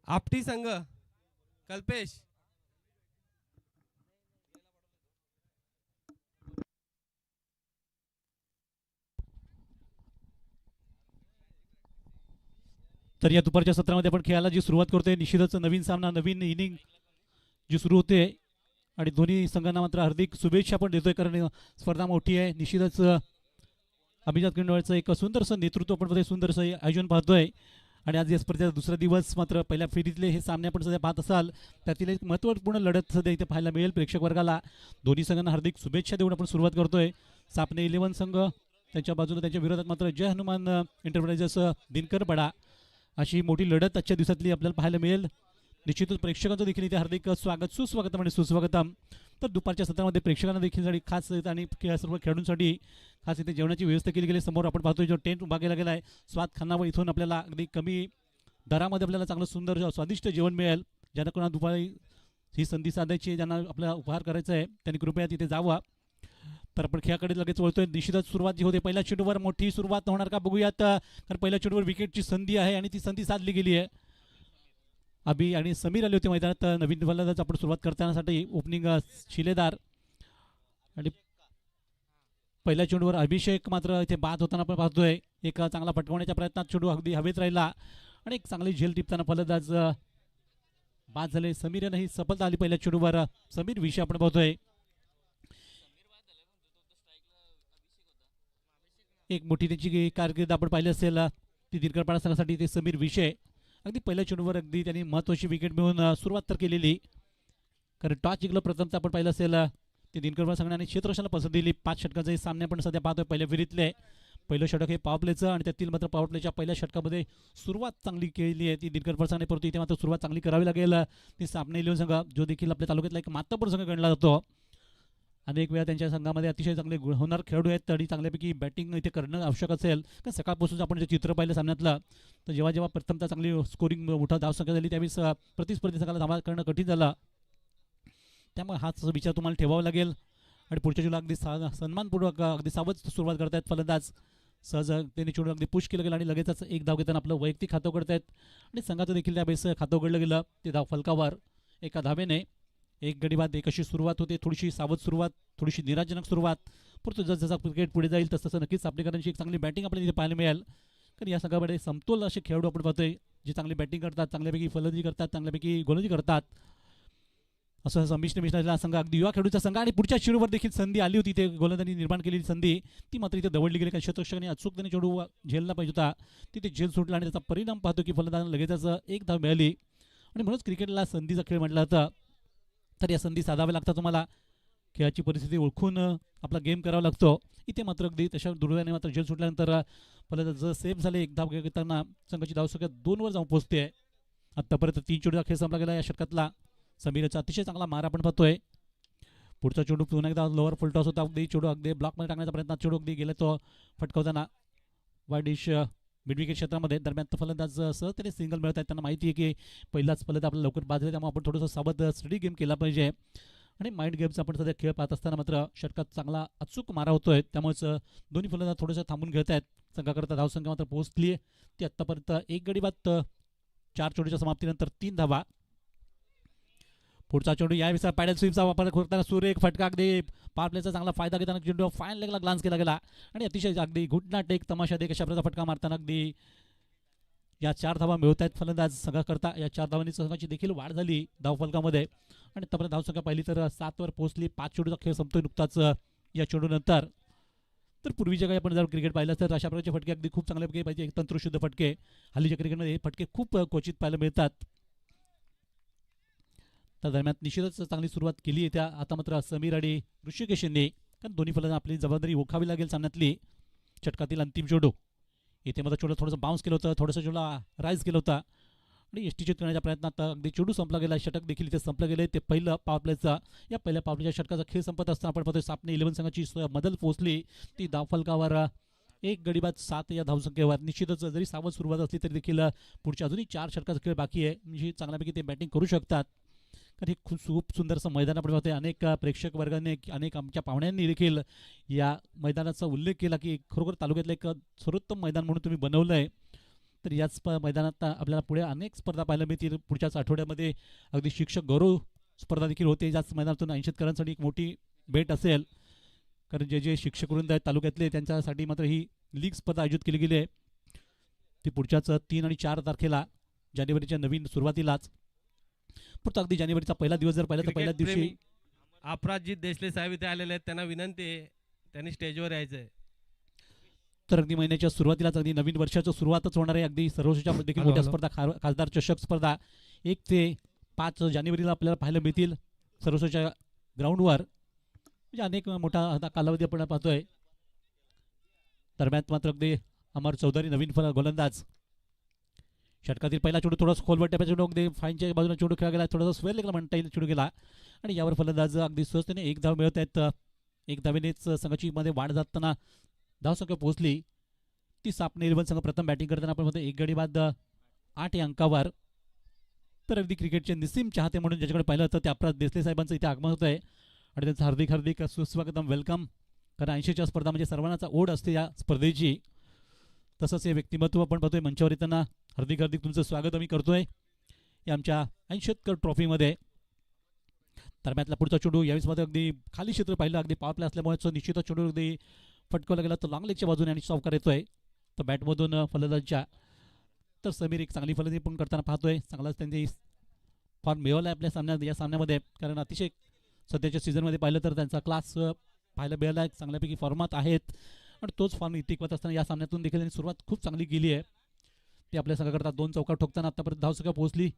आपटी संघ कल्पेश. तर या दुपारच्या सत्रामध्ये आपण खेळायला जी सुरुवात करतोय निश्चितच नवीन सामना नवीन इनिंग जी सुरू होते आणि दोन्ही संघांना मात्र हार्दिक शुभेच्छा पण देतोय कारण स्पर्धा मोठी आहे. निश्चितच अभिजात किंडवाळचं एक सुंदरसं नेतृत्व आपण पाहतोय, सुंदरसं आयोजन पाहतोय. आणि आज या स्पर्धेचा दुसरा दिवस मात्र पहिल्या फेरीतले हे सामने आपण सध्या पाहत असाल त्यातील एक महत्त्वपूर्ण लढत सध्या इथे पाहायला मिळेल प्रेक्षक वर्गाला. दोन्ही संघांना हार्दिक शुभेच्छा देऊन आपण सुरुवात करतोय. सापने 11 संघ त्यांच्या बाजूला त्यांच्या विरोधात मात्र जय हनुमान एंटरप्राइजेस दिनकर बडा अशी मोठी लढत आजच्या दिवसातली आपल्याला पाहायला मिळेल. निश्चितच प्रेक्षकांचं देखील इथे हार्दिक स्वागत सुस्वागतम आणि सुस्वागतम. तर दुपारच्या सत्रामध्ये प्रेक्षकांना देखील खास आणि सर्व खेळाडूंसाठी खास इथे जेवणाची व्यवस्था केली गेली. समोर आपण पाहतोय जो टेंट उभा केला गेला आहे स्वाद खानावर, इथून आपल्याला अगदी कमी दरामध्ये आपल्याला चांगलं सुंदर स्वादिष्ट जेवण मिळेल. ज्यांना कोणा दुपारी ही संधी साधायची, ज्यांना आपल्याला उपहार करायचा आहे त्यांनी कृपया तिथे जावा. तर आपण खेळाकडे लगेच वळतोय. निश्चितच सुरुवात जी होते पहिल्या चेंडूवर मोठी सुरुवात होणार का बघूयात. कारण पहिल्या चेंडूवर विकेटची संधी आहे आणि ती संधी साधली गेली आहे. अभि आणि समीर आले होते मैदानात नवीन फलंदाज आपण सुरुवात करतानासाठी ओपनिंग शिलेदार. आणि पहिल्या चेंडूवर अभिषेक मात्र इथे बाद होताना आपण पाहतोय. एक चांगला पटकवण्याच्या प्रयत्नात चेंडू अगदी हवेत राहिला आणि एक चांगली झेल टिपताना फलंदाज बाद झाले. समीर ही सफलता आली पहिल्या चेंडूवर. समीर विषय आपण पाहतोय. एक मोठी त्याची कारकीर्द आपण पाहिली असेल ती दिनकरपाडा संघासाठी. ते समीर विषय अगदी पहिल्या चेंडूवर अगदी त्यांनी महत्त्वाची विकेट मिळवून सुरुवात तर केलेली. कारण टॉस जिंकलं प्रथमच आपण पाहिलं असेल ते दिनकरपाडा संघाने क्षेत्ररक्षणाला पसंत दिली. 5 षटकाचे सामने आपण सध्या पाहतोय. पहिल्या फेरीतले पहिलं षटक हे पॉवर प्लेचं आणि त्यातील मात्र पॉवर प्लेच्या पहिल्या षटकामध्ये सुरुवात चांगली केली आहे ती दिनकरपाडा संघाने, परंतु इथे मात्र सुरुवात चांगली करावी लागेल. ती सामने 11 संघ जो देखील आपल्या तालुक्यातला एक मातब्बर संघ गणला जातो. अनेक वेळा त्यांच्या संघामध्ये अतिशय चांगले होणार खेळाडू आहेत आणि चांगल्यापैकी बॅटिंग इथे करणं आवश्यक असेल. कारण सकाळपासून आपण जे चित्र पाहिलं सामन्यातलं तर जेव्हा जेव्हा प्रथमतः चांगली स्कोरिंग मोठा धावसंख्या झाली त्यावेळेस प्रतिस्पर्धी संघाला धावा करणं कठीण झालं. त्यामुळे हाच विचार तुम्हाला ठेवावा लागेल. आणि पुढच्या चेंडूला अगदी सन्मानपूर्वक अगदी सावध सुरुवात करतायत फलंदाज. सहज त्यांनी चेंडू अगदी पुश केलं गेलं आणि लगेचच एक धाव घेताना आपलं वैयक्तिक खातं उघडतायत आणि संघाचं देखील त्यावेळेस खातं उघडलं गेलं. ते धाव फलकावर एका धावेने एक गडी बाद. एक अशी सुरुवात होते, थोडीशी सावध सुरुवात, थोडीशी निराशजनक सुरुवात, परंतु जसं क्रिकेट पुढे जाईल तसं नक्कीच आपल्याकडे एक चांगली बॅटिंग आपल्याला इथे पाहायला मिळेल. कारण या संघामध्ये समतोल असे खेळाडू आपण पाहतोय जे चांगली बॅटिंग करतात, चांगल्यापैकी फलंदाजी करतात, चांगल्यापैकी गोलंदाजी करतात. असं संमिश्र मिश्र संघ अगदी युवा खेळाडूचा संघ. आणि पुढच्या चेंडूवर देखील संधी आली होती, ते गोलंदाजी निर्माण केलेली संधी ती मात्र इथे दवडली गेली. कारण क्षेत्ररक्षकाने अचूकतेने चेंडू झेलला पाहिजे होता, तिथे झेल सुटला आणि त्याचा परिणाम पाहतो की फलंदाजांना लगेचच एक धाव मिळाली. आणि म्हणूनच क्रिकेटला संधीचा खेळ म्हटला जातं. तर या संधी साधाव्या लागतात तुम्हाला. खेळाची परिस्थिती ओळखून आपला गेम करावा लागतो. इथे मात्र अगदी तशा दुर्दैवाने मात्र झेल सुटल्यानंतर फलंदाज सेफ झाले. एक धाव घेताना संघाची धावसंख्या 2 वर जाऊन पोहोचते. आत्तापर्यंत 3 चेंडूचा खेळ संपला गेला या षटकातला. समीरचा अतिशय चांगला मार आपण पाहतोय. पुढचा चेंडू पुन्हा एकदा लोअर फुल टॉस होता. अगदी चेंडू अगदी ब्लॉकमध्ये टाकण्याचा प्रयत्न, चेंडू अगदी गेला तो फटकावताना वाईड डिश मिड विकेट क्षेत्रामध्ये. दरम्यान फलंदाज सहज त्याने सिंगल मिळत आहेत. त्यांना माहिती आहे की पहिलाच फलंदाज आपल्याला लवकर बाद झाले, त्यामुळे आपण थोडंसं सावध स्टडी गेम केला पाहिजे. आणि माइंड गेम्स आपण सध्या खेळ पाहत असताना मात्र षटकात चांगला अचूक मारा होतोय. त्यामुळेच दोन्ही फलंदाज थोडंसं थांबून घेत आहेत. संघाकरता धावसंख्या मात्र पोहोचली आहे ती आत्तापर्यंत एक गडी बाद. 4 चेंडूच्या समाप्तीनंतर 3 धावा. पुढचा चेंडू यावेळेस पॅडल स्वीपचा वापर करताना सूर्य एक फटका अगदी पावर प्लेचा चांगला फायदा घेताना चेंडू फाईन लेगला ग्लान्स केला गेला आणि अतिशय अगदी घुटना टेक तमाशा देख अशा प्रकारचा फटका मारताना अगदी या 4 धावा मिळवत आहेत फलंदाज संघाकरता. या 4 धावांनी संघाची देखील वाढ झाली धावफलकामध्ये आणि आतापर्यंत धावसंख्या पाहिली तर 7 वर पोहोचली. 5 चेंडूचा खेळ संपतोय नुकताच या चेंडूनंतर. तर पूर्वीच्या काळी आपण जर क्रिकेट पाहिलं तर अशा प्रकारचे फटके अगदी खूप चांगल्यापैकी पाहिजे, एक तंत्रशुद्ध फटके. हल्लीच्या क्रिकेटमध्ये हे फटके खूप क्वचित पाहायला मिळतात. तर दरम्यान निश्चितच चांगली सुरुवात केली आहे त्या आता मात्र समीर आणि ऋषिकेश यांनी. कारण दोन्ही फलंदाज आपली जबाबदारी ओळखावी लागेल सामन्यातली. षटकातील अंतिम चेंडू इथे मात्र चेंडू थोडंसं बाउन्स केलं होतं, थोडंसं चेंडूला राईज केलं होतं आणि यष्टीचित करण्याच्या प्रयत्नात अगदी चेंडू संपला गेला. षटक देखील इथे संपलं गेलं. ते पहिलं पॉवर प्लेचा या पहिल्या पॉवर प्लेच्या षटकाचा खेळ संपत असताना आपण पाहतोय सापने 11 संघाची मदत पोहोचली. ती धावफलकावर एक गडी बाद 7 या धावसंख्येवर. निश्चितच जरी सावध सुरुवात असली तरी देखील पुढच्या अजूनही 4 षटकाचा खेळ बाकी आहे. म्हणजे चांगल्यापैकी ते बॅटिंग करू शकतात. कारण हे खूप सुंदरसं मैदान आपण पाहतोय. अनेक प्रेक्षक वर्गाने, अनेक आमच्या पाहुण्यांनी देखील या मैदानाचा उल्लेख केला की खरोखर तालुक्यातलं एक सर्वोत्तम मैदान म्हणून तुम्ही बनवलं आहे. तर याच मैदानात आपल्याला पुढे अनेक स्पर्धा पाहायला मिळतील. पुढच्याच आठवड्यामध्ये अगदी शिक्षक गौरव स्पर्धा देखील होते. याच मैदानातून 80 शेतकऱ्यांसाठी एक मोठी भेट असेल, कारण जे जे शिक्षक वृंद आहेत तालुक्यातले त्यांच्यासाठी मात्र ही लीग स्पर्धा आयोजित केली गेली आहे. ती पुढच्याच 3 आणि 4 तारखेला जानेवारीच्या नवीन सुरुवातीलाच. पुढचा अगदी जानेवारीचा पहिला दिवस जर पाहिला तर पहिल्या क्रिकेट दिवशी प्रेमी अपराजित देशले साहेब इथे आलेले आहेत, त्यांना विनंती आहे त्यांनी स्टेजवर यायचं आहे. तर अगदी महिन्याच्या सुरुवातीलाच अगदी नवीन वर्षाचं सुरुवातच होणार आहे. अगदी सर्वोच्च देखील मोठ्या स्पर्धा खासदार चषक स्पर्धा 1 ते 5 जानेवारीला आपल्याला पाहायला मिळतील सर्वोच्चच्या ग्राउंडवर. म्हणजे अनेक मोठा आता कालावधी आपण पाहतोय. दरम्यान मात्र अगदी अमर चौधरी नवीन गोलंदाज. षटकातील पहिला चेंडू थोडासा खोलवट टप्प्याचा चेंडू अगदी फाईनच्या बाजूने चेंडू खेळला गेला, थोडासा स्वेर लेगला म्हणता येईल चेंडू गेला आणि यावर फलंदाज अगदी सहजतेने 1 धाव मिळवत आहेत. 1 धावेनेच संघाची मध्ये वाढ जाताना धावसंख्या पोहोचली. ती सापणे 11 संघ प्रथम बॅटिंग करताना आपण म्हणतो 1 गडी बाद 8 या अंकावर. तर अगदी क्रिकेटचे निस्सीम चाहते म्हणून ज्याच्याकडे पाहिलं होतं ते अपराध देसले साहेबांचं इथे आगमन होत आहे आणि त्यांचं हार्दिक हार्दिक सुस्वागतम वेलकम. कारण 80च्या स्पर्धा म्हणजे सर्वांनाच ओढ असते या स्पर्धेची. तसंच हे व्यक्तिमत्व आपण पाहतोय मंचावर येताना. हार्दिक हार्दिक तुमचं स्वागत आम्ही करतोय या आमच्या 80 शेतकर ट्रॉफीमध्ये. दरम्यातला पुढचा चेंडू यावेळेस मध्ये अगदी खाली क्षेत्र पाहिलं, अगदी पॉवर प्ले असल्यामुळे निश्चितच चेंडू अगदी फटकवला गेला. तर लॉंग लेगच्या बाजूने आणि चौकार येतोय तर बॅटमधून फलंदाजच्या. तर समीर एक चांगली फलंदाजी पण करताना पाहतोय. चांगलाच त्यांनी फॉर्म मिळवला आहे आपल्या सामन्यात या सामन्यामध्ये, कारण अतिशय सध्याच्या सीझनमध्ये पाहिलं तर त्यांचा क्लास पाहायला मिळाला आहे. चांगल्यापैकी फॉर्मात आहेत आणि तोच फॉर्म टिकवत असताना या सामन्यातून देखील त्यांनी सुरुवात खूप चांगली केली आहे. ती आपल्या संघाकरता 2 चौकार ठोकताना आतापर्यंत धावसंख्या पोहोचली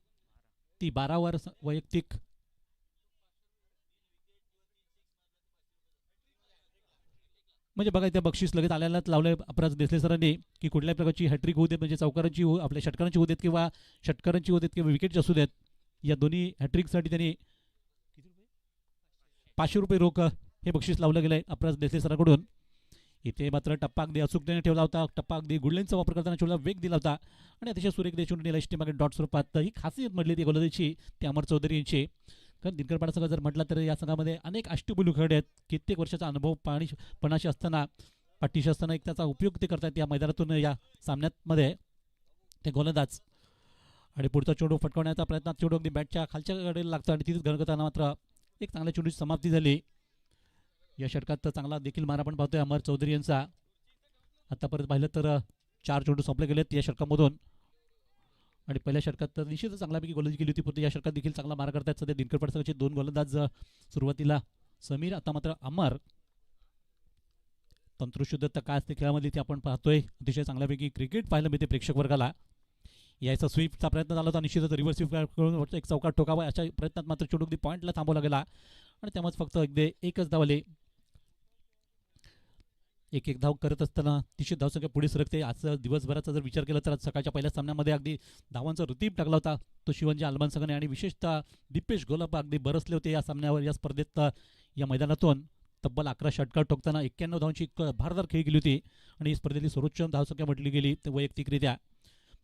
ती 12 वर वैयक्तिक. म्हणजे बघा त्या बक्षीस लगेच आल्यालाच लावलंय अपराज देसले सरांनी की कुठल्याही प्रकारची हॅट्रिक होऊ देत, म्हणजे चौकारांची आपल्या षटकारांची होऊ देत किंवा षटकारांची होऊ देत किंवा विकेटची असू देत. या दोन्ही हॅट्रिकसाठी त्यांनी 500 रुपये रोख हे बक्षीस लावलं गेलं आहे अपराज देसले सरांकडून. इथे मात्र टप्पा अगदी अचूकतेने ठेवला होता. टप्पा अगदी गुडलेनचा वापर करताना चेंडूला वेग दिला होता आणि अतिशय सुरेख चेंडू नेला मागे डॉट स्वरूपात. ही खासियत म्हटली ती गोलंदाजीची ती अमर चौधरी यांची. कारण दिनकर पाडा संघ जर म्हटलं तर या संघामध्ये अनेक अष्टबुलू खेळाडू आहेत. कित्येक वर्षाचा अनुभव पणाशी असताना पाठीशी असताना एक त्याचा उपयोग ते करतात या मैदानातून या सामन्यामध्ये ते गोलंदाज. आणि पुढचा चेंडू फटकवण्याचा प्रयत्न, चेंडू अगदी बॅटच्या खालच्या कडेला लागतो आणि तिथेच घरगताना मात्र एक चांगल्या चेंडूची समाप्ती झाली. या षटकात चांगला देखील मारा आपण पाहतोय अमर चौधरी यांचा. आतापर्यंत पाहिलं तर 4 चेंडू संपले गेलेत या षटकामधून आणि पहिल्या षटकात तर निश्चितच चांगल्यापैकी गोलंदाजी केली होती. पुढे या षटकात देखील चांगला मारा करतात सध्या दिनकर पडसंघाचे 2 गोलंदाज. सुरुवातीला समीर, आता मात्र अमर. तंत्रशुद्ध काय असते खेळामध्ये ते आपण पाहतोय. अतिशय चांगल्यापैकी क्रिकेट पाहायला मिळते प्रेक्षक वर्गाला. याचा स्वीपचा प्रयत्न झाला होता, निश्चितच रिव्हर्स स्वीप करून एक चौकार ठोकावा अशा प्रयत्नात मात्र चेंडू अगदी पॉईंटला थांबवला गेला आणि त्यामुळे फक्त अगदी एकच धाव आले. एक धाव करत असताना तिशी धावसंख्या पुढे सरकते. आज दिवसभराचा जर विचार केला तर आज सकाळच्या पहिल्या सामन्यामध्ये अगदी धावांचा ऋतीब टाकला होता तो शिवंजी आलमान संघाने आणि विशेषतः दीपेश गोलप्पा अगदी बरसले होते या सामन्यावर. या स्पर्धेत या मैदानातून तब्बल 11 षटकार ठोकताना 91 धावांची भारदार खेळी गेली होती आणि ही स्पर्धेतली सर्वोच्च धावसंख्या म्हटली गेली वैयक्तिकरित्या.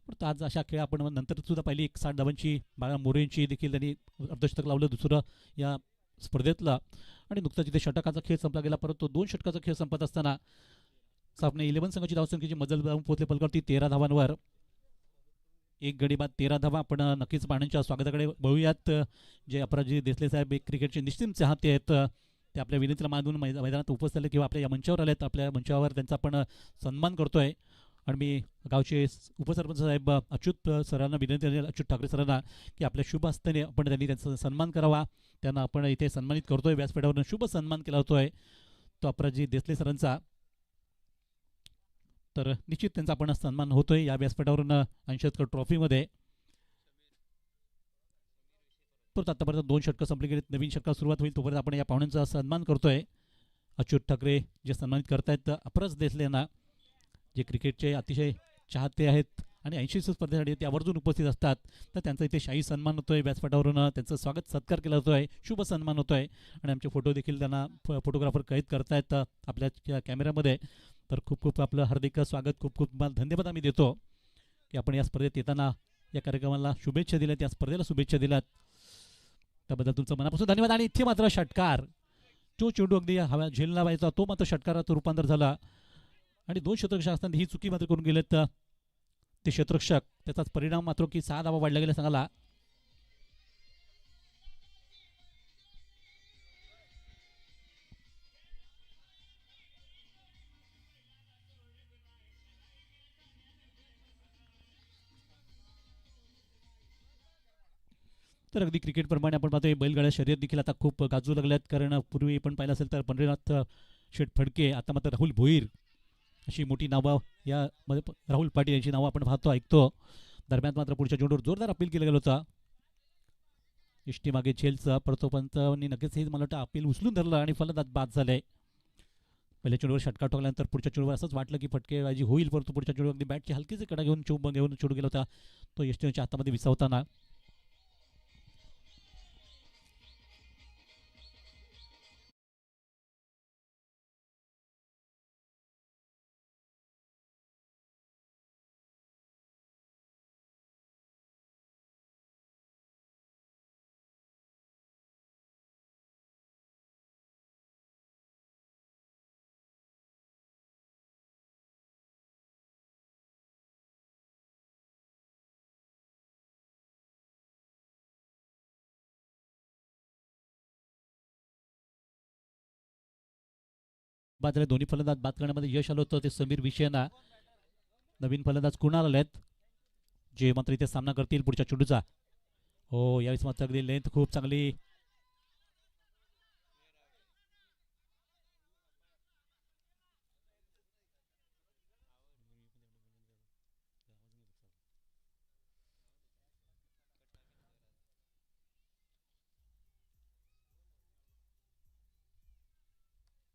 पण आज अशा खेळ आपण नंतर सुद्धा पाहिली. 60 धावांची बाळा मोरेंची देखील त्यांनी अर्धशतक लावलं दुसरं या स्पर्धेतला. आणि नुकताच तिथे षटकाचा खेळ संपला गेला, परंतु 2 षटकाचा खेळ संपत असताना सामने 11 संघाची धावसंख्येची मजल पोहोचले पलकारती 13 धावांवर. 1 गडी बाद 13 धावा. आपण नक्कीच पाहण्याच्या स्वागताकडे वळूयात. जे अपराजी देसले साहेब एक क्रिकेटचे निश्चित चाहते आहेत ते आपल्या विनंतीला मानून मैदानात उपस्थित आले किंवा आपल्या या मंचावर आलेत. आपल्या मंचावर त्यांचा आपण सन्मान करतोय आणि मी गावचे उपसरपंच साहेब अच्युत सरांना विनंती केली, अच्युत ठाकरे सरांना, की आपल्या शुभ हस्ताने आपण त्यांनी त्यांचा सन्मान करावा. त्यांना आपण इथे सन्मानित करतोय. व्यासपीठावरून शुभ सन्मान केला होतोय तो अपराजी देसले सरांचा. तर निश्चित त्यांचा आपण सन्मान होतोय या व्यासपीठावरून 80 शेतकर ट्रॉफीमध्ये. परत आतापर्यंत 2 षटकं संपली गेलीत, नवीन षटकात सुरुवात होईल तोपर्यंत आपण या पाहुण्यांचा सन्मान करतोय. अच्युत ठाकरे जे सन्मानित करतायत अपराज देसले यांना, जे क्रिकेटचे अतिशय चाहते आहेत आणि 80 स्पर्धेसाठी ते आवर्जून उपस्थित असतात. तर त्यांचा इथे शाही सन्मान होतोय व्यासपीठावरून. त्यांचं स्वागत सत्कार केला जातोय, शुभ सन्मान होतोय आणि आमचे फोटो देखील त्यांना फोटोग्राफर कैद करतायत आपल्या कॅमेऱ्यामध्ये. तर खूप खूप आपलं हार्दिक स्वागत, खूप खूप धन्यवाद आम्ही देतो की आपण या स्पर्धेत येताना या कार्यक्रमाला शुभेच्छा दिल्यात, या स्पर्धेला शुभेच्छा दिल्यात, त्याबद्दल तुमचं मनापासून धन्यवाद. आणि इथे मात्र षटकार, जो चेंडू अगदी हवा झेलला व्हायचा तो मात्र षटकारात रूपांतर झाला आणि 2 षटक असताना ही चुकी मात्र करून गेलेत ते क्षेत्ररक्षक, त्याचाच परिणाम मात्र की 6 धावा वाढल्या गेल्या संघाला. तर अगदी क्रिकेटप्रमाणे आपण पाहतोय बैलगाड्या शर्यत देखील आता खूप गाजू लागल्यात. कारण पूर्वी पण पाहिलं असेल तर पंढरीनाथ शेठ फडके, आता मात्र राहुल भोईर अशी मोठी नावं यामध्ये राहुल पाटील यांची नावं आपण पाहतो ऐकतो. दरम्यान मात्र पुढच्या चेंडूवर जोरदार अपील केलं गेलं होतं. इष्टी मागे झेलचं परतो पंतांनी नक्कीच हे मला वाटतं अपील उचलून धरलं आणि फलंदाज बाद झाले. पहिल्या चेंडूवर षटकार ठोकल्यानंतर पुढच्या चेंडूवर असंच वाटलं की फटकेबाजी होईल, परंतु पुढच्या चेंडूवर अगदी बॅटची हलकीचे कडा घेऊन घेऊन चेंडू गेला होता तो यष्टीच्या हातामध्ये विसावताना. बाद झाले. दोन्ही फलंदाज बाद करण्यामध्ये यश आलं होतं ते समीर विषयना. नवीन फलंदाज कुणाल आलेत जे मात्र इथे सामना करतील पुढच्या चेंडूचा. हो, यावेळेस मात्र अगदी लेंथ खूप चांगली.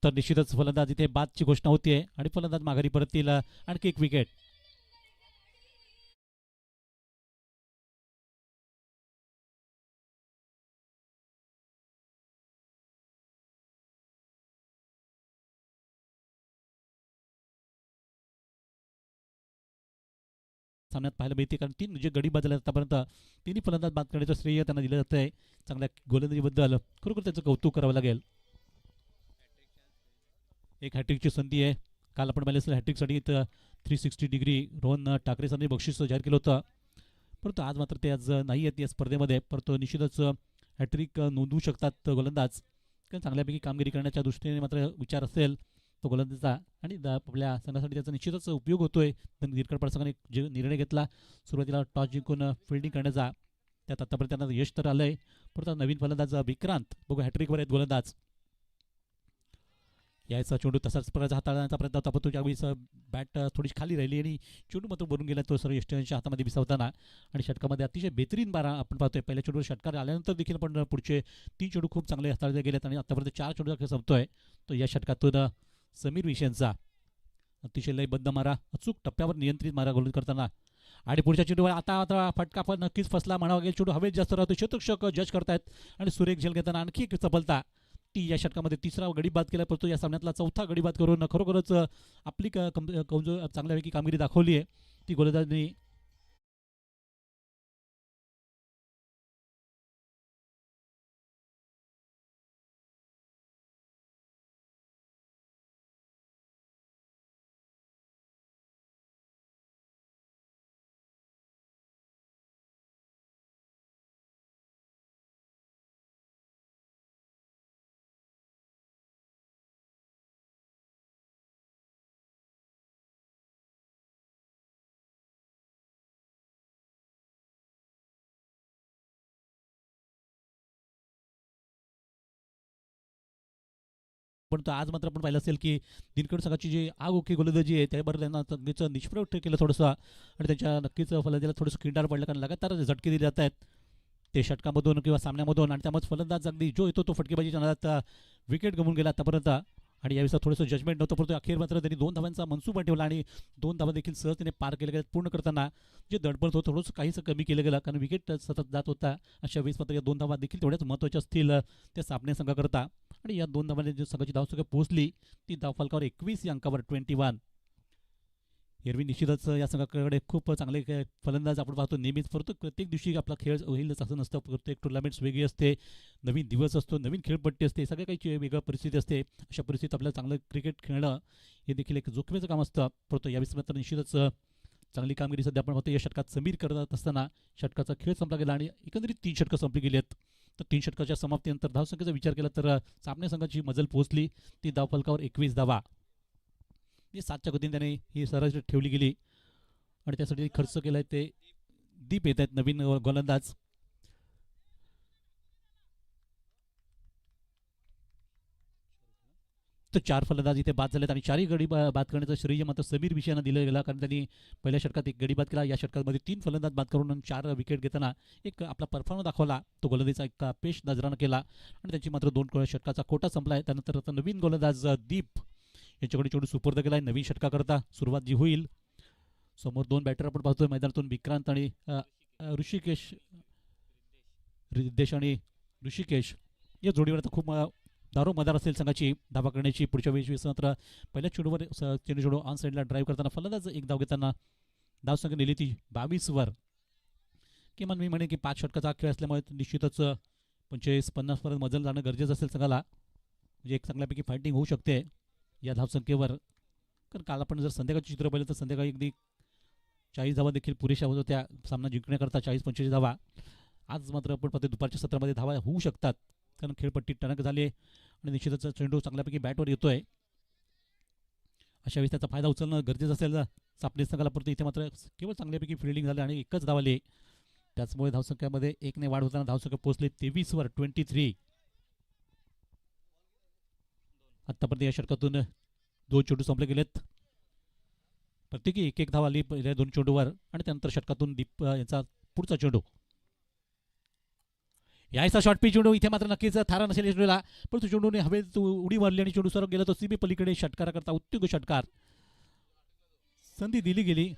तर निश्चितच फलंदाज इथे बादची घोषणा होतीये आणि फलंदाज माघारी परततील. आणखी एक विकेट. सामन्यात पाहायला मिळते कारण 3 जे गडी बाद झाले आतापर्यंत तिन्ही फलंदाज बाद करण्याचं श्रेय त्यांना दिलं जात आहे. चांगल्या गोलंदाजीबद्दल खरोखर त्याचं कौतुक करावं लागेल. एक हॅट्रिकची संधी आहे. काल आपण पाहिलं असेल हॅट्रिकसाठी 360 डिग्री रोहन ठाकरेंनी बक्षीस जाहीर केलं होतं, परंतु आज मात्र ते आज नाही आहेत या स्पर्धेमध्ये. परंतु निश्चितच हॅट्रिक नोंदवू शकतात गोलंदाज, कारण चांगल्यापैकी कामगिरी करण्याच्या दृष्टीने मात्र विचार असेल तो गोलंदाजाचा आणि आपल्या संघासाठी त्याचा निश्चितच उपयोग होतोय. निरकड संघाने जे निर्णय घेतला सुरुवातीला टॉस जिंकून फिल्डिंग करण्याचा, त्यात आतापर्यंत त्यांना यश तर आलंय. परंतु नवीन फलंदाज विक्रांत बघू हॅट्रिकवर आहेत गोलंदाज. यायचा चेंडू तसाच प्रकारचा हाताळण्याचा प्रयत्न होता, पण त्यावेळी बॅट थोडीशी खाली राहिली आणि चेंडू मात्र भरून गेला तो सर्व यष्टीच्या हातामध्ये विसावताना. आणि षटकामध्ये अतिशय बेहतरीन बारा आपण पाहतोय. पहिल्या चेंडूवर षटकार आल्यानंतर देखील पण पुढचे 3 चेंडू खूप चांगले हाताळले गेलेत आणि आतापर्यंत 4 चेंडू संपतोय तो या षटकातून समीर विषयांचा अतिशय लयबद्ध मारा, अचूक टप्प्यावर नियंत्रित मारा गोल करताना. आणि पुढच्या चेंडूवर आता फटका पण नक्कीच फसला म्हणावा लागेल. चेंडू हवेत जास्त राहतो, क्षेत्ररक्षक जज करतायत आणि सुरेख झेल घेताना आणखी एक सफलता. ती या षटकामध्ये 3रा गडी बाद केला, परंतु या सामन्यातला 4था गडी बाद करून खरोखरच आपली चांगल्यापैकी कामगिरी दाखवली आहे ती गोलंदाजांनी. पण आज मात्र आपण पाहिलं असेल की दिनकर संघाची जी आगोखी गोलंदाजी आहे त्याबरोबर त्यांना नक्कीच निष्प्रभ केलं थोडंसं आणि त्यांच्या नक्कीच फलंदाजीला थोडंसं किंडार पडलं, कारण लगातार झटके दिले जात आहेत ते षटकामधून किंवा सामन्यामधून. आणि त्यामुळे फलंदाज अगदी जो येतो तो फटकेबाजीच्या नादात विकेट गमून गेला आतापर्यंत. आणि यावेळेस थोडंसं जजमेंट नव्हतं, परंतु अखेर मात्र त्यांनी 2 धावांचा मनसुबा ठेवला आणि 2 धावा देखील सहज त्याने पार केले गेले. पूर्ण करताना जे दडपण होतं थोडंसं काहीसं कमी केलं गेलं, कारण विकेट सतत जात होता. अशा वेळेस मात्र या 2 धावा देखील तेवढ्याच महत्त्वाच्या असतील त्या सामने संघाकरता. आणि या 2 धावांनी जी संघाची धावसंख्या पोहोचली ती धावफलकावर 21 या अंकावर 21. एरवी निश्चितच या संघाकडे खूप चांगले फलंदाज आपण पाहतो नेहमीच, परंतु प्रत्येक दिवशी आपला खेळ होईलच असं नसतं. प्रत्येक टुर्नामेंट्स वेगळी असते, नवीन दिवस असतो, नवीन खेळपट्टी असते, सगळ्या काही वेगळ्या परिस्थिती असते. अशा परिस्थितीत आपल्याला चांगलं क्रिकेट खेळणं हे देखील एक जोखमीचं काम असतं. परंतु यावेळेस मात्र निश्चितच चांगली कामगिरी सध्या आपण पाहतो या षटकात समीर करत असताना षटकाचा खेळ संपला गेला आणि एकंदरीत 3 षटकं संपली गेली आहेत. तर 3 षटकाच्या समाप्तीनंतर धावसंख्येचा विचार केला तर सामने संघाची मजल पोहोचली ती धावफलकावर 21 धावा. म्हणजे 7च्या गतीने त्याने ही सरासरी ठेवली गेली आणि त्यासाठी खर्च केलाय ते दीप येत आहेत नवीन गोलंदाज. तर 4 फलंदाज इथे बाद झालेत आणि 4ही गडी बाद करण्याचं श्रेय मात्र समीर विषयानं दिलं गेलं, कारण त्यांनी पहिल्या षटकात 1 गडी बाद केला. या षटकामध्ये 3 फलंदाज बाद करून 4 विकेट घेताना एक आपला परफॉर्मन्स दाखवला. तो गोलंदाजीचा एक पेश नजरानं केला आणि त्याची मात्र 2 षटकाचा कोटा संपला आहे. त्यानंतर आता नवीन गोलंदाज दीप यांच्याकडे चेंडू सुपूर्द केला आहे. नवीन षटकाकरता सुरुवात जी होईल, समोर 2 बॅटर आपण पाहतोय मैदानातून, विक्रांत आणि ऋषिकेश, रिद्देश आणि ऋषिकेश या जोडीवर आता खूप दारोमदार असेल संघाची धावा करण्याची. पुढच्या वेळेस मात्र पहिल्या चेंडूवर चेंडू ऑन साईडला ड्राईव्ह करताना फलंदाज एक धाव घेताना धावसंख्या नेली ती 22 वर. किमान मी म्हणेन की 5 षटकाचा खेळ असल्यामुळे निश्चितच 45-50 पर्यंत मजल जाणं गरजेचं असेल संघाला, म्हणजे एक चांगल्यापैकी फायटिंग होऊ शकते या धावसंख्येवर. कारण काल आपण जर संध्याकाळची चित्र पाहिलं तर संध्याकाळी अगदी 40 धावा देखील पुरेशा होत होत्या सामना जिंकण्याकरता, 40-45 धावा. आज मात्र आपण पाहतो दुपारच्या सत्रामध्ये धावा होऊ शकतात, कारण खेळपट्टी टणक झाली आणि निश्चितच चेंडू चांगल्यापैकी बॅटवर येतोय. अशा वेळेस त्याचा फायदा उचलणं गरजेचं असेल सापणे संघाला. परंतु इथे मात्र केवळ चांगल्यापैकी फिल्डिंग झाली आणि एकच धाव आली, त्याचमुळे धावसंख्यामध्ये 1 ने वाढ होताना धावसंख्या पोहोचली 23 वर 23. आतापर्यंत या षटकातून 2 चेंडू संपले गेलेत, प्रत्येकी 1-1 धाव आली पहिल्या 2 चेंडूवर आणि त्यानंतर षटकातून दीप यांचा पुढचा चेंडू, यायचा शॉर्ट पिच चेंडू. इथे मात्र नक्कीच थारा नसेल या चेंडूला, परंतु चेंडूने हवेत उडी मारली आणि चेंडू सरळ गेला तो सीबी पलीकडे. षटकाराकरता उत्तुंग षटकार, संधी दिली गेली.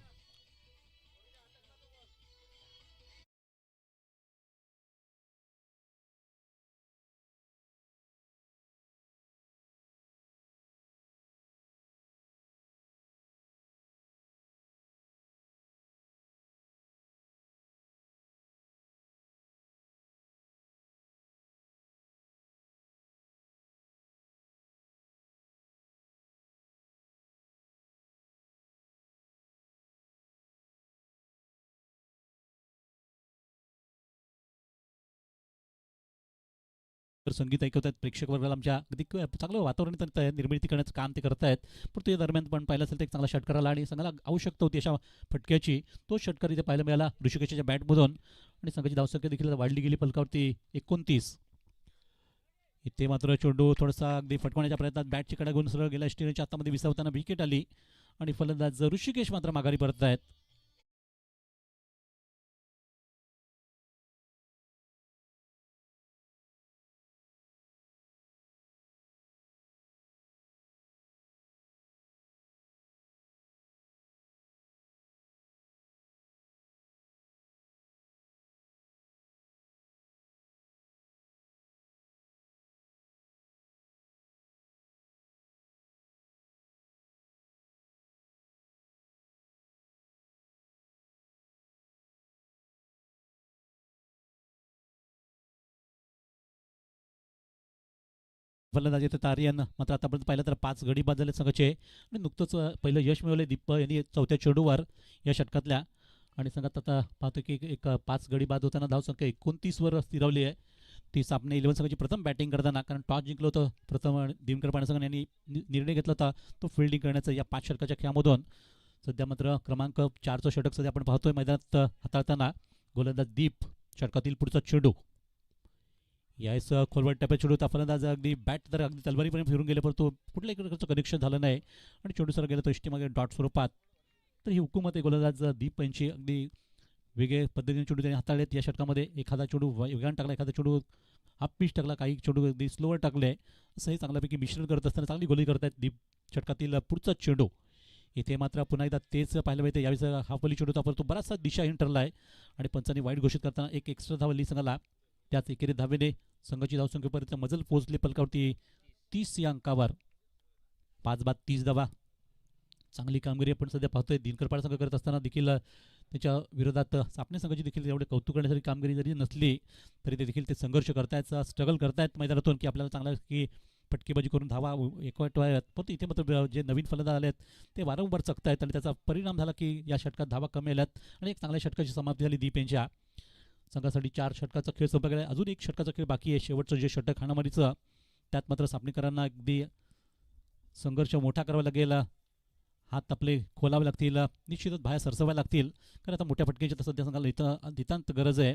तर संगीत ऐकवत आहेत प्रेक्षक वर्गाला आमच्या अगदी चांगलं वातावरण निर्मिती करण्याचं काम ते करत आहेत. परंतु या दरम्यान पण पाहिलं असेल तर एक चांगला षटकार आला आणि संघाला आवश्यकता होती अशा फटक्याची. तो षटकार इथे पाहायला मिळाला ऋषिकेशच्या बॅटमधून आणि संघाची धावसंख्या देखील वाढली गेली फलकावरती 29. इथे मात्र चेंडू थोडासा अगदी फटकवण्याच्या प्रयत्नात बॅटची कडा घेऊन सरळ गेला. स्टेनच्या हातामध्ये विसावताना विकेट आली आणि फलंदाज ऋषिकेश मात्र माघारी परत आहेत. फलंदाज येते तारियन मात्र आतापर्यंत पाहिलं तर 5 गडी बाद झाले संघाचे आणि नुकतंच पहिलं यश मिळवले दीप यांनी 4थ्या चेंडूवर या षटकातल्या. आणि संघात आता पाहतो की एक 5 गडी बाद होताना धावसंख्या 29 वर स्थिरावली आहे. ती सामने 11 संघाची प्रथम बॅटिंग करताना, कारण टॉस जिंकलं होतं प्रथम दिनकर पांडे यांनी निर्णय घेतला होता तो फिल्डिंग करण्याचा या 5 षटकाच्या खेळामधून. सध्या मात्र क्रमांक 4चं षटक सध्या आपण पाहतोय मैदानात हाताळताना गोलंदाज दीप. षटकातील पुढचा चेंडू यास खोलवर टप्प्यात चेंडू होता. फलंदाज अगदी बॅट तर अगदी तलवारीपर्यंत फिरून गेले, परंतु कुठल्याही प्रकारचं कनेक्शन झालं नाही आणि चेंडू सर गेला तो इष्टीमागे डॉट स्वरूपात. तर ही हुकूमत आहे गोलंदाज दीप यांची. अगदी वेगळे पद्धतीने चेंडू त्यांनी हाताळलेत या षटकामध्ये. एखादा चेंडू वेगाने टाकला, एखादा चेंडू हाफ पिच टाकला, काही चेंडू अगदी स्लोवर टाकले. असं हे चांगल्यापैकी मिश्रण करत असताना चांगली गोली करत आहेत दीप. षटकातील पुढचा चेंडू इथे मात्र पुन्हा एकदा तेच पाहायला मिळते. यावेळी हाफवली चेंडू होता, परंतु बराचसा दिशाहीन ठरला आहे आणि पंचांनी वाईट घोषित करताना एक एक्स्ट्रा धावली संघाला. त्याच एकेरी धावेने संघाची धावसंख्येपर्यंत मजल पोहोचली पलकावरती 30 या अंकावर. 5 बाद 30 धावा. चांगली कामगिरी आपण सध्या पाहतोय. दिनकर पाड संघ करत असताना देखील त्याच्या विरोधात सापणे संघाची देखील एवढे कौतुक करण्यासाठी कामगिरी जरी नसली तरी ते देखील ते संघर्ष करतायत, स्ट्रगल करतायत मैदानातून की आपल्याला चांगला की फटकेबाजी करून धावा एकवटवायत, पण इथे मात्र जे नवीन फलंदाज आले आहेत ते वारंवार चकतायत आणि त्याचा परिणाम झाला की या षटकात धावा कमी आल्यात आणि एक चांगल्या षटकाची समाप्ती झाली दीप यांच्या संघासाठी. 4 षटकाचा खेळ संपला गेला, अजून एक षटकाचा खेळ बाकी आहे, शेवटचं जे षटक हाणामारीचं. त्यात मात्र सामनेकरांना अगदी संघर्ष मोठा करावा लागेल, हात आपले खोलावे लागतील, निश्चितच बाहेर सरसवायला लागतील, कारण आता मोठ्या फटक्याची तर सध्या संघाला नितांत गरज आहे.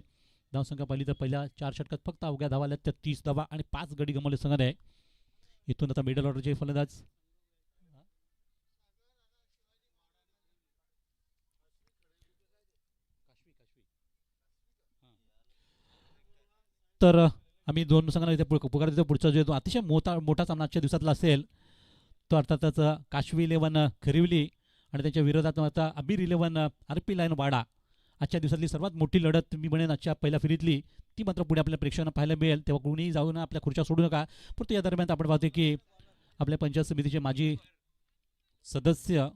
धावसंख्या पाहिली तर पहिल्या 4 षटकात फक्त अवघ्या धावा आल्यात, त्या 30 धावा आणि 5 गडी गमावले संघाने. इथून आता मिडल ऑर्डरचे फलंदाज तर आम्ही दोन संघांना इथे पुकार देतो. पुढचा जो अतिशय मोठा सामना आजच्या दिवसातला असेल तो अर्थातच काशवी 11 खरिवली आणि त्याच्या विरोधात आता अबीर 11 RP लाईन वाडा. आजच्या दिवसातली सर्वात मोठी लढत मी म्हणेन आजच्या पहिल्या फेरीतली, ती मात्र पुढे आपल्या प्रेक्षकांना पाहायला मिळेल. तेव्हा कोणीही जाऊन आपल्या खुर्च्या सोडू नका. परंतु या दरम्यान आपण पाहतो की आपल्या पंचायत समितीचे माजी सदस्य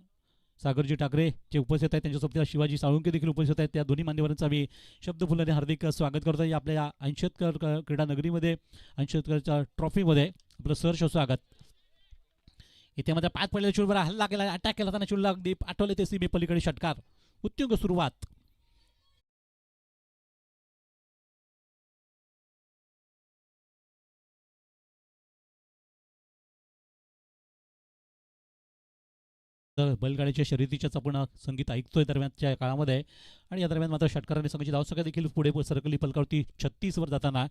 सागरजी ठाकरे जे उपस्थित आहेत, त्यांच्यासोबत शिवाजी साळुंके देखील उपस्थित आहेत. त्या दोन्ही मान्यवरांचा मी शब्दफुलाने हार्दिक स्वागत करतो या आपल्या 80 क्रीडा नगरीमध्ये, 80 ट्रॉफीमध्ये आपलं सहर्ष स्वागत. इथे मध्ये 5 पहिल्या चेंडूवर हल्ला केला, अटॅक केला, त्यांना चेंडूला अगदी आठवले ते सीमे पलीकडे षटकार. उत्तुंग सुरुवात. बैलगाडीच्या शर्यतीच्याच आपण संगीत ऐकतोय दरम्यानच्या काळामध्ये आणि या दरम्यान मात्र षटकाराने संघाची धावसंख्या देखील पुढे सरकली पलकावती 36 वर जाताना.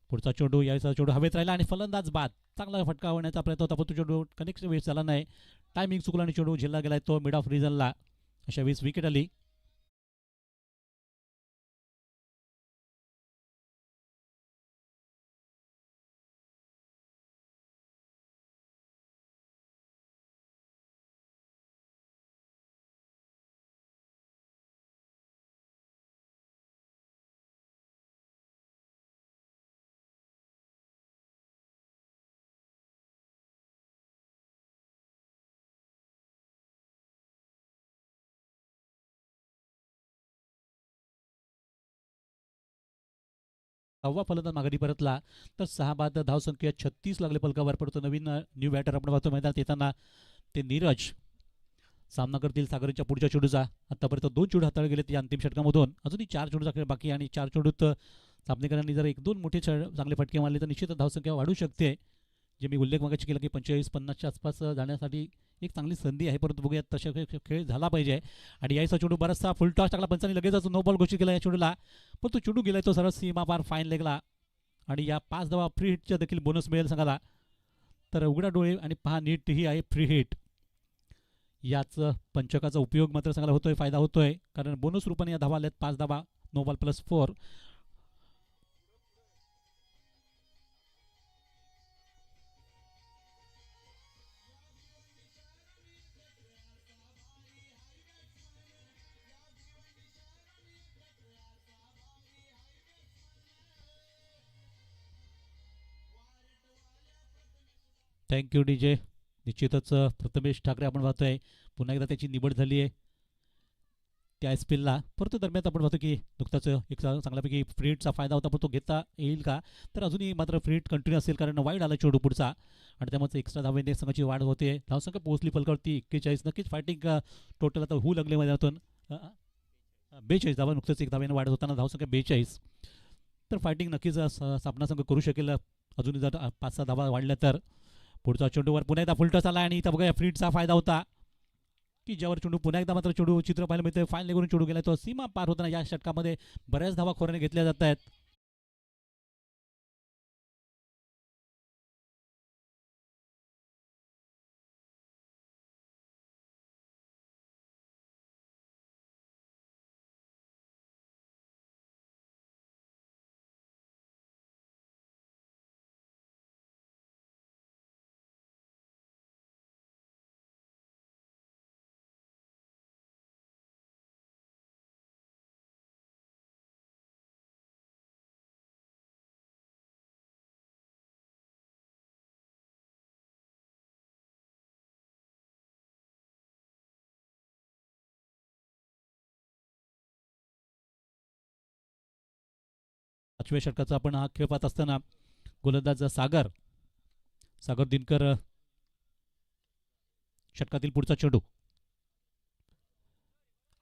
पुढचा चेंडू यायचा चेंडू हवेत राहिला आणि फलंदाज बाद. चांगला फटका होण्याचा प्रयत्न होता, पण तो चेंडू कनेक्ट वेळ झाला नाही, टायमिंग चुकला आणि चेंडू झेलला गेलाय तो मिड ऑफ रिजनला. अशा 20 विकेट आली. सहावा फलंदाज माघारी परतला तर 6 बाद धावसंख्या 36 लागले पलकावर. पडतो नवीन न्यू बॅटर आपण पाहतो मैदानात येताना ते नीरज सामना करतील सागरच्या पुढच्या चेंडूचा. आतापर्यंत 2 चेंडू हाताळले गेले या अंतिम षटकामधून, अजूनही 4 चेंडूचा खेळ बाकी आणि 4 चेंडूत सामनेकरांनी जर 1-2 मोठे चांगले फटके मारले तर निश्चितच धावसंख्या वाढू शकते. जे मी उल्लेख मागायची केला की 45-50च्या आसपास जाण्यासाठी एक चांगली संधी आहे, परंतु बघूया तशा खेळ झाला पाहिजे. आणि यायचा चेंडू बराचसा फुल टॉस टाकला पंचांनी, लगेचच नो बॉल घोषित केला या चेंडूला, पण तो चेंडू गेलाय तो सरळ सीमा पार फाईन लेगला आणि या 5 धावा फ्री हिटच्या देखील बोनस मिळेल संघाला. तर उघडा डोळे आणि पहा नीट ही आहे फ्री हिट. याच पंचकाचा उपयोग मात्र संघाला होतोय, फायदा होतोय, कारण बोनस रूपाने या धावा आल्यात 5 धावा, नो बॉल +4. Thank you DJ. निश्चितच प्रथमेश ठाकरे आपण पाहतोय पुन्हा एकदा त्याची निवड झाली आहे त्या SPLला. परंतु दरम्यान आपण पाहतो की नुकताच एक चांगल्यापैकी फ्री हिटचा फायदा होता, पण तो घेता येईल का, तर अजूनही मात्र फ्री हिट कंटिन्यू असेल कारण वाईड आला चेंडू पुढचा आणि त्यामुळे एक्स्ट्रा धावेने संघाची वाढ होते. धावसंख्या पोहोचली पलकावरती 41. नक्कीच फायटिंग टोटल आता होऊ लागले मैदानातून 42 धावा, नुकतंच 1 धावेने वाढत होताना धावसंख्या 42. तर फायटिंग नक्कीच सामना संघ करू शकेल अजूनही जर 5-6 धावा वाढल्या तर. पुढचा चेंडूवर पुन्हा एकदा फुलटॉस आला आणि इथं बघा फ्रीटचा फायदा होता की ज्यावर चेंडू पुन्हा एकदा मात्र चेंडू चित्र पाहायला मिळतं, फाईन लेगून चेंडू गेला तो सीमा पार होताना या षटकामध्ये बऱ्याच धावा खोऱ्याने घेतल्या जात आहेत. पाचव्या षटकाचा आपण हा खेळ पाहत असताना गोलंदाज सागर सागर दिनकर षटकातील पुढचा चेंडू.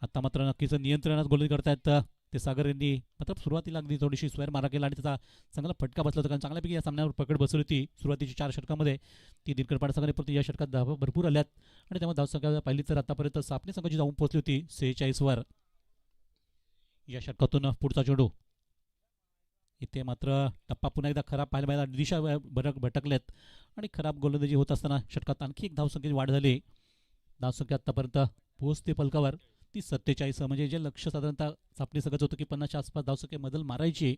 आता मात्र नक्कीच नियंत्रणात गोलंदाजी करतायत ते सागर यांनी. मात्र सुरुवातीला अगदी थोडीशी स्वैर मारा केला आणि त्याचा चांगला फटका बसला होता, कारण चांगल्यापैकी या सामन्यावर पकड बसली होती सुरुवातीच्या 4 षटकामध्ये. ती दिनकर पाडा परंतु या षटकात धावा भरपूर आल्यात आणि त्यामुळे धावसंख्या पाहिली तर आतापर्यंत सापणे संघाची जाऊन पोहोचली होती 46 वर. या षटकातून पुढचा चेंडू. इथे मात्र टप्पा पुन्हा एकदा खराब पाहायला मिळाला, दिशा भटकल्यात आणि खराब गोलंदाजी होत असताना षटकात आणखी एक धावसंख्येची वाढ झाली. धावसंख्या आतापर्यंत पोहोचते फलकावर ती 47. म्हणजे जे लक्ष साधारणतः सापणे संघाचं होतं की 50च्या आसपास धावसंख्येबद्दल मारायची,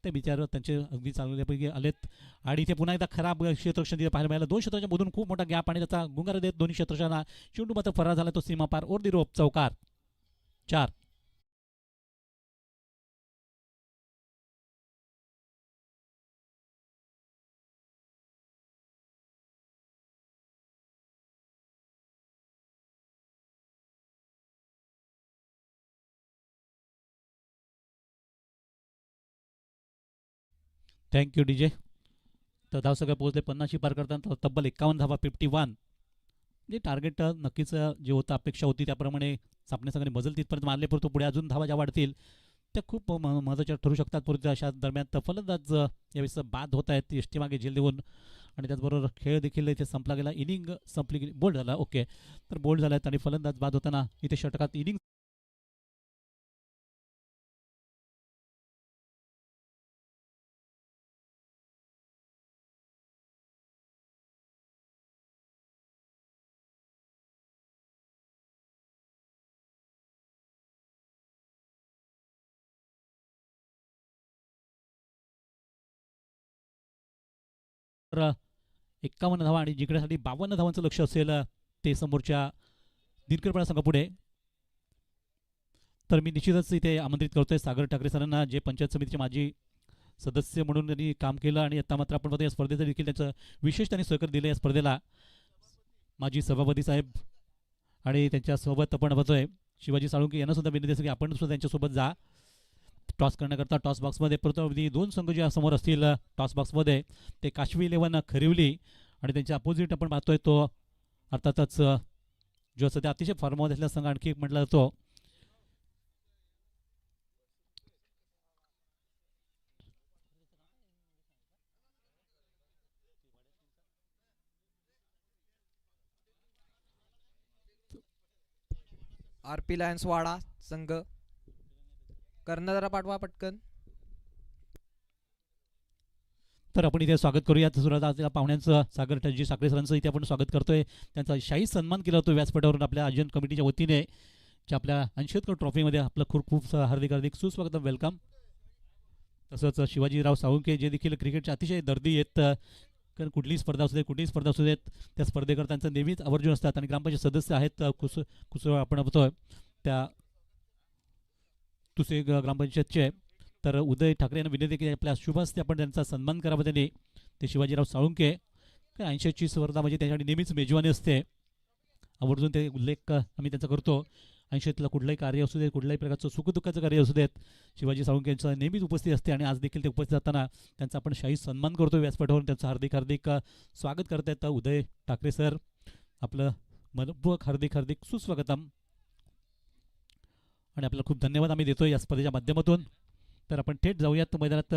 ते विचार त्यांचे अगदी चांगल्यापैकी आलेत. आणि इथे पुन्हा एकदा खराब क्षेत्ररक्षण तिथे पाहायला मिळालं. 2 क्षेत्राच्या मधून खूप मोठा गॅप आणि त्याचा गुंगारा देत दोन्ही क्षेत्ररक्षणांना चेंडू मात्र फरार झाला, तो सीमापार ओर दी रोप चौकार. 4. Thank you DJ. तर धावसंख्या पोहोचले 50ची पार करताना तब्बल 51 धावा 51. म्हणजे टार्गेट नक्कीच जे होतं अपेक्षा होती त्याप्रमाणे सापणे संघाने मजल तिथपर्यंत मारले, परंतु पुढे अजून धावा ज्या वाढतील त्या खूप महत्त्वाच्या ठरू शकतात. परंतु अशा दरम्यान फलंदाज यावेळेस बाद होत आहेत यष्टी मागे झेल देऊन. आणि त्याचबरोबर खेळ देखील इथे संपला गेला. इनिंग संपली गेली, बोल्ड झाला. ओके, तर बोल्ड झाला आणि फलंदाज बाद होताना इथे षटकात इनिंग तर 51 धावा आणि जिंकण्यासाठी 52 धावांचं लक्ष असेल ते समोरच्या दिनकर संघापुढे. तर मी निश्चितच इथे आमंत्रित करतोय सागर ठाकरे सरांना, जे पंचायत समितीचे माजी सदस्य म्हणून त्यांनी काम केलं आणि आता मात्र आपण या स्पर्धेचं देखील त्याचं विशेष त्यांनी सहकार्य दिलं या स्पर्धेला. माजी सभापती साहेब आणि त्यांच्यासोबत आपण बघतोय शिवाजी साळुंके यांना सुद्धा विनंती असेल की आपण सुद्धा त्यांच्यासोबत जा टॉस करण्याकरता टॉस बॉक्समध्ये. परंतु 2 संघ जे समोर असतील टॉस बॉक्समध्ये ते काशवी 11 खरिवली आणि त्यांच्या अपोजिट आपण पाहतोय तो अर्थातच जो सध्या अतिशय फॉर्ममध्ये असलेला संघ आणखी एक म्हटला जातो RP लायन्स वाडा संघ. कर्णधारा पाठवा पटकन. तर आपण इथे स्वागत करूया. सुरुवात पाहुण्यांचं सागर जी साखरे सरांचं इथे आपण स्वागत करतोय. त्यांचा शाही सन्मान केला होतो व्यासपीठावरून आपल्या आयोजन कमिटीच्या वतीने, जे आपल्या 80वी ट्रॉफीमध्ये आपलं खूप हार्दिक हार्दिक सुस्वागत, वेलकम. तसंच शिवाजीराव साळुंके जे देखील क्रिकेटचे अतिशय दर्दी आहेत, कारण कुठलीही स्पर्धा असू देत त्या स्पर्धेकरतांचं नेहमीच आवर्जून असतात. आणि ग्रामपंचायत सदस्य आहेत आपण बघतोय त्या तुसे ग्रामपंचायतचे. तर उदय ठाकरे यांना विनंती की आपल्या शुभ हस्ते आपण त्यांचा सन्मान करावा त्यांनी. ते शिवाजीराव साळुंके 80ची स्पर्धा म्हणजे त्याच्यासाठी नेहमीच मेजवानी असते, आवर्जून ते उल्लेख आम्ही त्यांचा करतो. 80तलं कुठलंही कार्य असू देत, कुठल्याही प्रकारचं सुखदुःखाचं कार्य असू देत, शिवाजी साळुंके यांचं नेहमीच उपस्थित असते. आणि आज देखील ते उपस्थित असताना त्यांचा आपण शाही सन्मान करतो व्यासपीठावरून. त्यांचं हार्दिक हार्दिक स्वागत करतायत उदय ठाकरे सर. आपलं मनपूर्वक हार्दिक हार्दिक सुस्वागतम आणि आपल्याला खूप धन्यवाद आम्ही देतो या स्पर्धेच्या माध्यमातून. तर आपण थेट जाऊयात मैदानात.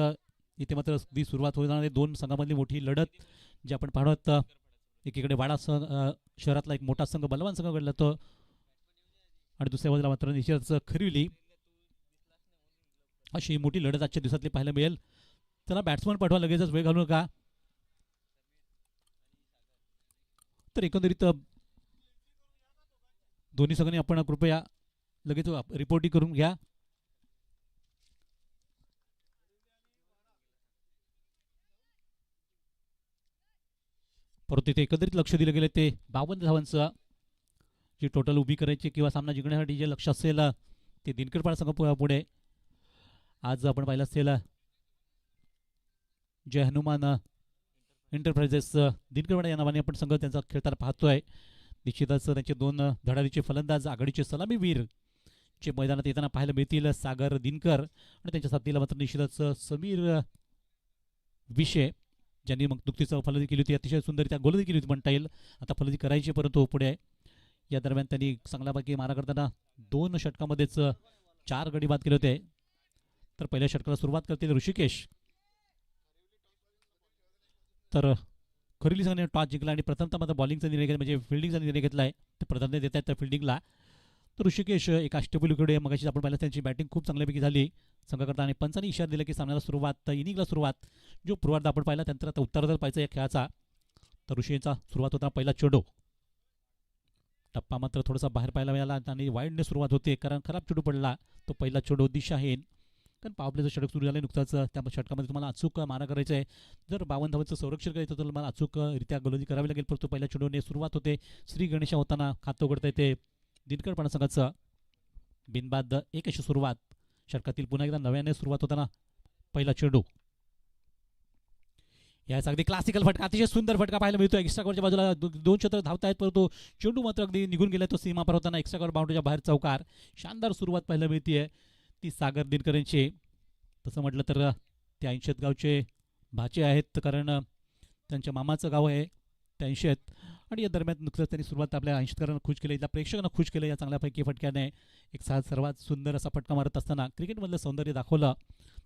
इथे मात्र अगदी सुरुवात होणार 2 संघामधली मोठी लढत जी आपण पाहत. एकीकडे वाडा शहरातला एक मोठा संघ बलवान संघ घडला तो, आणि दुसऱ्या बाजूला मात्र निश्चितच खरिवली. अशी मोठी लढत आजच्या दिवसातली पाहायला मिळेल. चला बॅट्समन पाठवा, लगेचच वेळ घालू नका. तर एकंदरीत दोन्ही संघांनी आपण कृपया लगेच रिपोर्टिंग करून घ्या. परंतु तिथे एकंदरीत लक्ष दिलं गेलं ते 52 धावांचं जी टोटल उभी करायची किंवा सामना जिंकण्यासाठी जे लक्ष असेल ते दिनकरपाडा संघ पुढे. आज आपण पाहिलं असेल जय हनुमान एंटरप्राइजेस दिनकरपाडा या नावाने आपण संघ त्यांचा खेळताना पाहतोय. निश्चितच त्यांचे 2 धडाडीचे फलंदाज, आघाडीचे सलामीवीर जे मैदानात येताना पाहायला मिळतील, सागर दिनकर आणि त्यांच्या साथीला मात्र निश्चितच समीर विषय. ज्यांनी मग नुकतीच फलंदाजी केली होती, अतिशय सुंदररित्या गोलंदाजी केली होती म्हणता येईल. आता फलंदाजी करायची परंतु पुढे आहे. या दरम्यान त्यांनी चांगल्यापैकी मारा करताना 2 षटकामध्येच 4 गडी बाद केले होते. तर पहिल्या षटकाला सुरुवात करतील ऋषिकेश. तर खरीली संघाने टॉस जिंकला आणि प्रथमतः मात्र बॉलिंगचा निर्णय घेतला, म्हणजे फिल्डिंगचा निर्णय घेतला आहे. ते प्राधान्य देत आहेत त्या फिल्डिंगला. तर ऋषिकेश एक अष्टपैलूकडे मगाशी आपण पाहिलं त्यांची बॅटिंग खूप चांगल्यापैकी झाली संघाकरता आणि पंचांनी इशारा दिला की सामन्याला सुरुवात, इनिंगला सुरुवात जो पूर्वार्ध आपण पाहिला त्यानंतर आता उत्तरार्धात पाहायचा या खेळाचा. तर ऋषीचा सुरुवात होता पहिला चेंडू, टप्पा मात्र थोडासा बाहेर पाहायला मिळाला आणि वाईडने सुरुवात होते कारण खराब चेंडू पडला. तो पहिला चेंडू दिशाहीन, कारण पावप्लेचं षटक सुरू झालं नुकताच. त्या षटकामध्ये तुम्हाला अचूक मारा करायचं आहे. जर 52 धावांचं संरक्षण करायचं तर तुम्हाला अचूकरित्या गोलंदाजी करावी लागेल. परंतु पहिल्या चेंडूने सुरुवात होते. श्री गणेशा होताना खातं उघडता येते दिनकर पाडा संघाचं. बिनबाद एक अशी सुरुवात षटकातील पुन्हा एकदा नव्याने सुरुवात होताना पहिला चेंडू. याचा अगदी क्लासिकल फटका, अतिशय सुंदर फटका पाहायला मिळतो. एक्स्ट्रा कव्हरच्या बाजूला 2 क्षेत्र धावत आहेत परंतु चेंडू मात्र अगदी निघून गेला. तो सीमा पार होताना एक्स्ट्रा कव्हर बाउंड्रीच्या बाहेर चौकार. शानदार सुरुवात पाहायला मिळते ती सागर दिनकर यांची. तसं म्हटलं तर ते 80 गावचे भाचे आहेत कारण त्यांच्या मामाचं गाव आहे ते 80. आणि या दरम्यान नुकतंच त्यांनी सुरुवात आपल्या 80करांना खुश केली, त्या प्रेक्षकांना खुश केलं या चांगल्यापैकी फटक्याने. एक सर्वात सुंदर असा फटका मारत असताना क्रिकेटमधलं सौंदर्य दाखवलं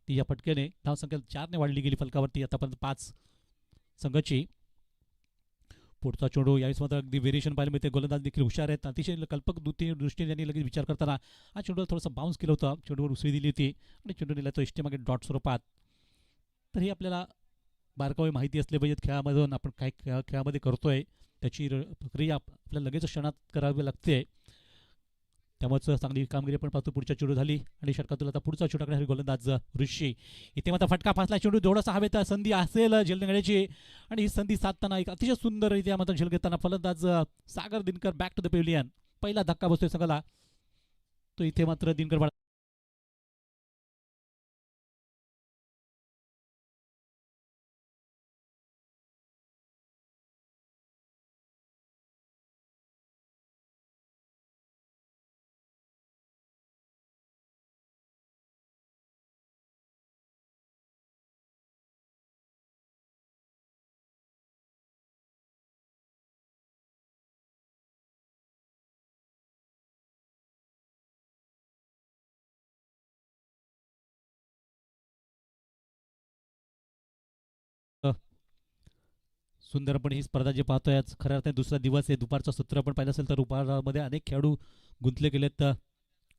ती या फटक्याने. धावसंख्या 4ने वाढली गेली फलकावरती आतापर्यंत 5 संघाची. पुढचा चेंडू यावेळेस मात्र अगदी व्हेरिएशन पाहायला मिळते. गोलंदाज देखील हुशार आहेत, अतिशय कल्पक दृष्टीने त्यांनी लगेच विचार करताना हा चेंडूला थोडासा बाउन्स केलं होतं, चेंडूवर उसळी दिली होती आणि चेंडू नेला तो इष्टेमागे डॉट स्वरूपात. तर हे आपल्याला बारकावे माहिती असले पाहिजेत खेळामधून आपण काय खेळामध्ये करतोय त्याची प्रक्रिया आपल्याला लगेच क्षणात करावी लागते. त्यामुळेच चांगली कामगिरी आपण पाहतो. पुढच्या चेंडू झाली आणि षटकातून आता पुढचा चेंडू टाकणारे गोलंदाज ऋषी. इथे मात्र फटका फासला, चेंडू थोडासा हवेत संधी असेल झेलण्याची आणि ही संधी साधताना एक अतिशय सुंदररित्या मात्र झेल घेताना फलंदाज सागर Dinkar back to the pavilion. पहिला धक्का बसतोय संघाला तो इथे मात्र दिनकर सुंदर. पण ही स्पर्धा जे पाहतोय आज खऱ्या अर्थाने दुसरा दिवस आहे. दुपारचं सत्र आपण पाहिलं असेल तर दुपारमध्ये अनेक खेळाडू गुंतले गेलेत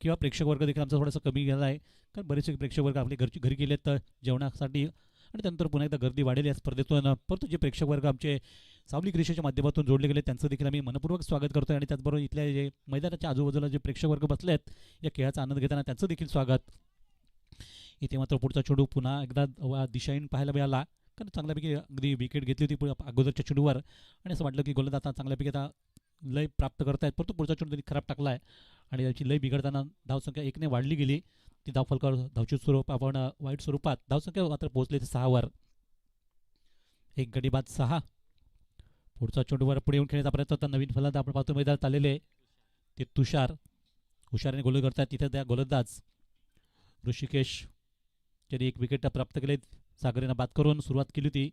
किंवा प्रेक्षक वर्ग देखील आमचा थोडासा कमी गेला आहे कारण बरेचसे प्रेक्षक वर्ग आपले घरी गेलेत जेवणासाठी आणि त्यानंतर पुन्हा एकदा गर्दी वाढेल या स्पर्धेतून. परंतु जे प्रेक्षक वर्ग आमचे सावली क्रिशेच्या माध्यमातून जोडले गेले त्यांचं देखील आम्ही मनपूर्वक स्वागत करतोय आणि त्याचबरोबर इथल्या जे मैदानाच्या आजूबाजूला जे प्रेक्षक वर्ग बसले आहेत या खेळाचा आनंद घेताना त्यांचं देखील स्वागत. इथे मात्र पुढचा चेंडू पुन्हा एकदा दिशाहीन पाहायला मिळाला कारण चांगल्यापैकी अगदी विकेट घेतली होती अगोदरच्या चेंडूवर आणि असं वाटलं की गोलंदाज आता चांगल्यापैकी आता लय प्राप्त करतायत. परंतु पुढचा चेंडू त्यांनी खराब टाकला आहे आणि त्याची लय बिघडताना धावसंख्या 1ने वाढली गेली. ती धावफलकावर धावची स्वरूप आपण वाईट स्वरूपात धावसंख्या मात्र पोहोचली 6वर. एक गडी बाद 6. पुढचा चेंडूवर पुढे येऊन खेळण्याचा प्रयत्न होता. नवीन फलंदाज आपण पाहतो मैदानात आलेले ते तुषार हुशारीने गोल करतात. तिथे त्या गोलंदाज ऋषिकेश ज्यांनी एक विकेट प्राप्त केले सागरीनं बाद करून सुरुवात केली होती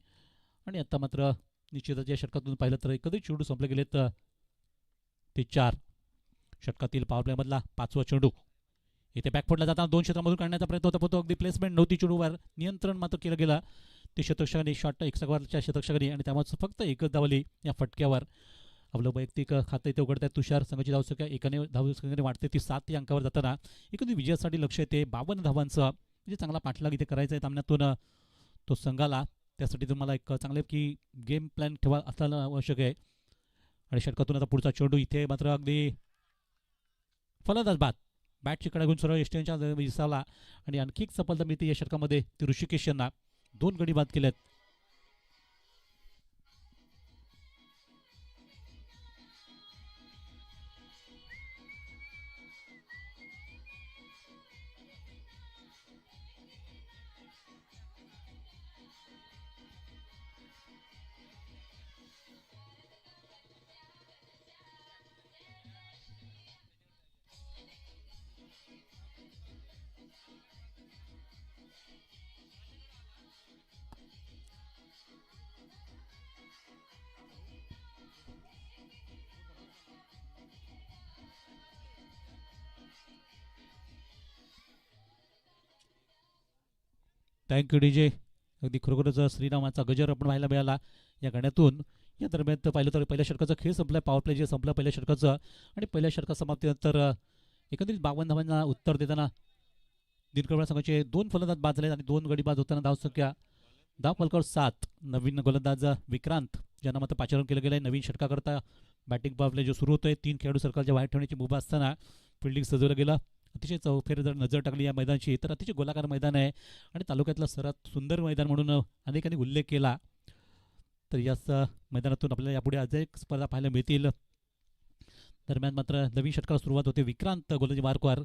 आणि आता मात्र निश्चितच या षटकातून पाहिलं तर कधी चेंडू संपले गेलेत ते 4. षटकातील पॉवर प्लेमधला 5वा चेंडू. इथे बॅकफुटला जाताना 2 क्षेत्रामधून काढण्याचा प्रयत्न होता पण तो अगदी प्लेसमेंट नव्हती चेंडूवर, नियंत्रण मात्र केलं गेलं ते शतरक्षकाने शॉट एक्स्ट्रावरच्या शतरक्षकाने आणि त्यामुळे फक्त एकच धावली या फटक्यावर. आपलं वैयक्तिक खातं इथे उघडत आहे तुषार. संघाची धावसंख्या 1ने धावसंख्येने वाढते ती 7 या अंकावर जाताना एकंदरीत विजयासाठी लक्ष येते 52 धावांचं, म्हणजे चांगला पाठलाग इथे करायचा आहे सामन्यातून तो संघाला. त्यासाठी तुम्हाला एक चांगले की गेम प्लॅन ठेवा असणं आवश्यक आहे. आणि षटकातून आता पुढचा चेंडू इथे मात्र अगदी फलंदाज बाद बॅटची कडा घेऊन सरळ एस्टेनच्या दिसावला आणि आणखी एक सफलता मिळते या षटकामध्ये ती ऋषिकेश यांना. 2 गडी बाद केलेत. Thank you D J. अगदी खरोखरच श्रीरामाचा गजर आपण पाहायला मिळाला या गाण्यातून. या दरम्यान तर पाहिलं तर पहिल्या षटकाचा खेळ संपला, पॉवर प्ले जे संपला पहिल्या षटकाचं. आणि पहिल्या षटका समाप्तीनंतर एकंदरीत 52 धावांना उत्तर देताना दिनकर संघाचे 2 फलंदाज बाद झाले आणि 2 गडी बाद होताना धावसंख्या धाव फलकावर 7. नवीन गोलंदाज विक्रांत ज्यांना मात्र पाचारण केलं गेलं आहे. नवीन षटकाकरता बॅटिंग पॉवर प्ले जो सुरू होतोय, 3 खेळाडू सर्कलच्या बाहेर ठेवण्याची मुभा असताना फिल्डिंग सजवलं गेलं. अतिशय चौफेर जर नजर टाकली या मैदानाची तर अतिशय गोलाकार मैदान आहे आणि तालुक्यातलं सर्वात सुंदर मैदान म्हणून अनेकांनी उल्लेख केला. तर याच मैदानातून आपल्याला यापुढे आज एक स्पर्धा पाहायला मिळतील. दरम्यान मात्र नवीन षटकाला सुरुवात होते. विक्रांत गोलंदाजी मार्कवर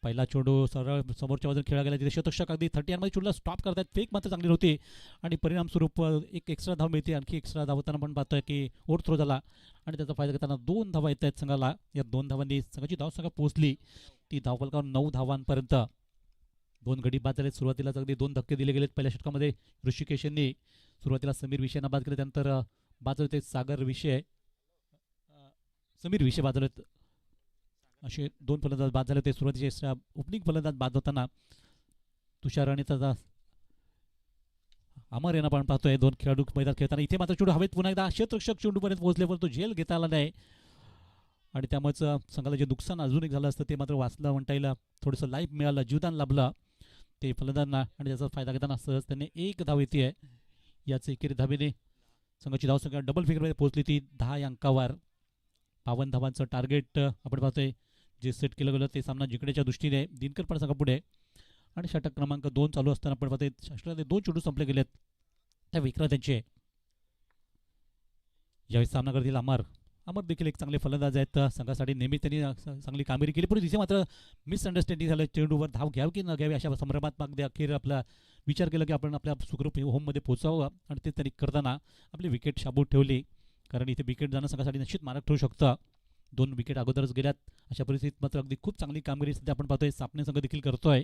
पहिला चेंडू सरळ समोरच्या बाजूला खेळला गेला. तिथे शतक अगदी 30 मध्ये चेंडूला स्टॉप करतात. फेक मात्र चांगली नव्हती आणि परिणामस्वरूप एक एक्स्ट्रा धाव मिळते. आणखी एक्स्ट्रा धावताना पण पाहतोय की ओव्हर थ्रो झाला आणि त्याचा फायदा घेताना 2 धावा येत आहेत संघाला. या 2 धावांनी संघाची धावसंख्या पोहोचली ती धावफलकावर 9 धावांपर्यंत. 2 गडी बाद झाले. सुरुवातीलाच अगदी 2 धक्के दिले गेलेत. पहिल्या षटकामध्ये ऋषिकेश यांनी सुरुवातीला समीर विषयांना बाद केलं, त्यानंतर बाद झाले ते समीर विषय बाद झालेत. असे 2 फलंदाज बाद झाले होते. सुरुवातीचे ओपनिंग फलंदाज बाद होताना तुषार आणि त्याचा अमर यांना पण पाहतोय. 2 खेळाडू मैदानात खेळताना इथे मात्र चेंडू हवेत पुन्हा एकदा क्षेत्ररक्षक चेंडूपर्यंत पोहोचले, पण तो झेल घेता आला नाही आणि त्यामुळेच संघाला जे नुकसान अजून एक झालं असतं ते मात्र वाचलं म्हणता येईल. थोडंसं लाईफ मिळालं, जीवदान लाभलं ते फलंदाजांना आणि त्याचा फायदा घेताना सहज त्यांनी 1 धाव येते. याच एकेरी धावेने संघाची धावसंख्या डबल फिगरमध्ये पोहोचली ती 10 या अंकावर. 52 धावांचं टार्गेट आपण पाहतोय जे सेट केलं गेलं ते सामना जिंकण्याच्या दृष्टीने दिनकर पाडा संघापुढे. आणि षटक क्रमांक 2 चालू असताना आपण पाहतोय षटकाचे 2 चेंडू संपले गेलेत त्या विक्रांतांचे. यावेळी सामना करतील अमर देखील एक चांगले फलंदाज आहेत. संघासाठी नेहमी त्यांनी चांगली कामगिरी केली, पण तिथे मात्र मिसअंडरस्टँडिंग झालं. चेंडूवर धाव घ्यावी की न घ्यावी अशा संभ्रमात मागदे अखेर आपला विचार केला की आपण आपल्या सुखरूप होममध्ये पोहोचावं आणि ते त्यांनी करताना आपली विकेट शाबूत ठेवली. कारण इथे विकेट जाणं संघासाठी निश्चित मारक ठरू शकतं. 2 विकेट अगोदरच गेल्यात. अशा परिस्थितीत मात्र अगदी खूप चांगली कामगिरी सध्या आपण पाहतोय सापणे संघ देखील करतोय.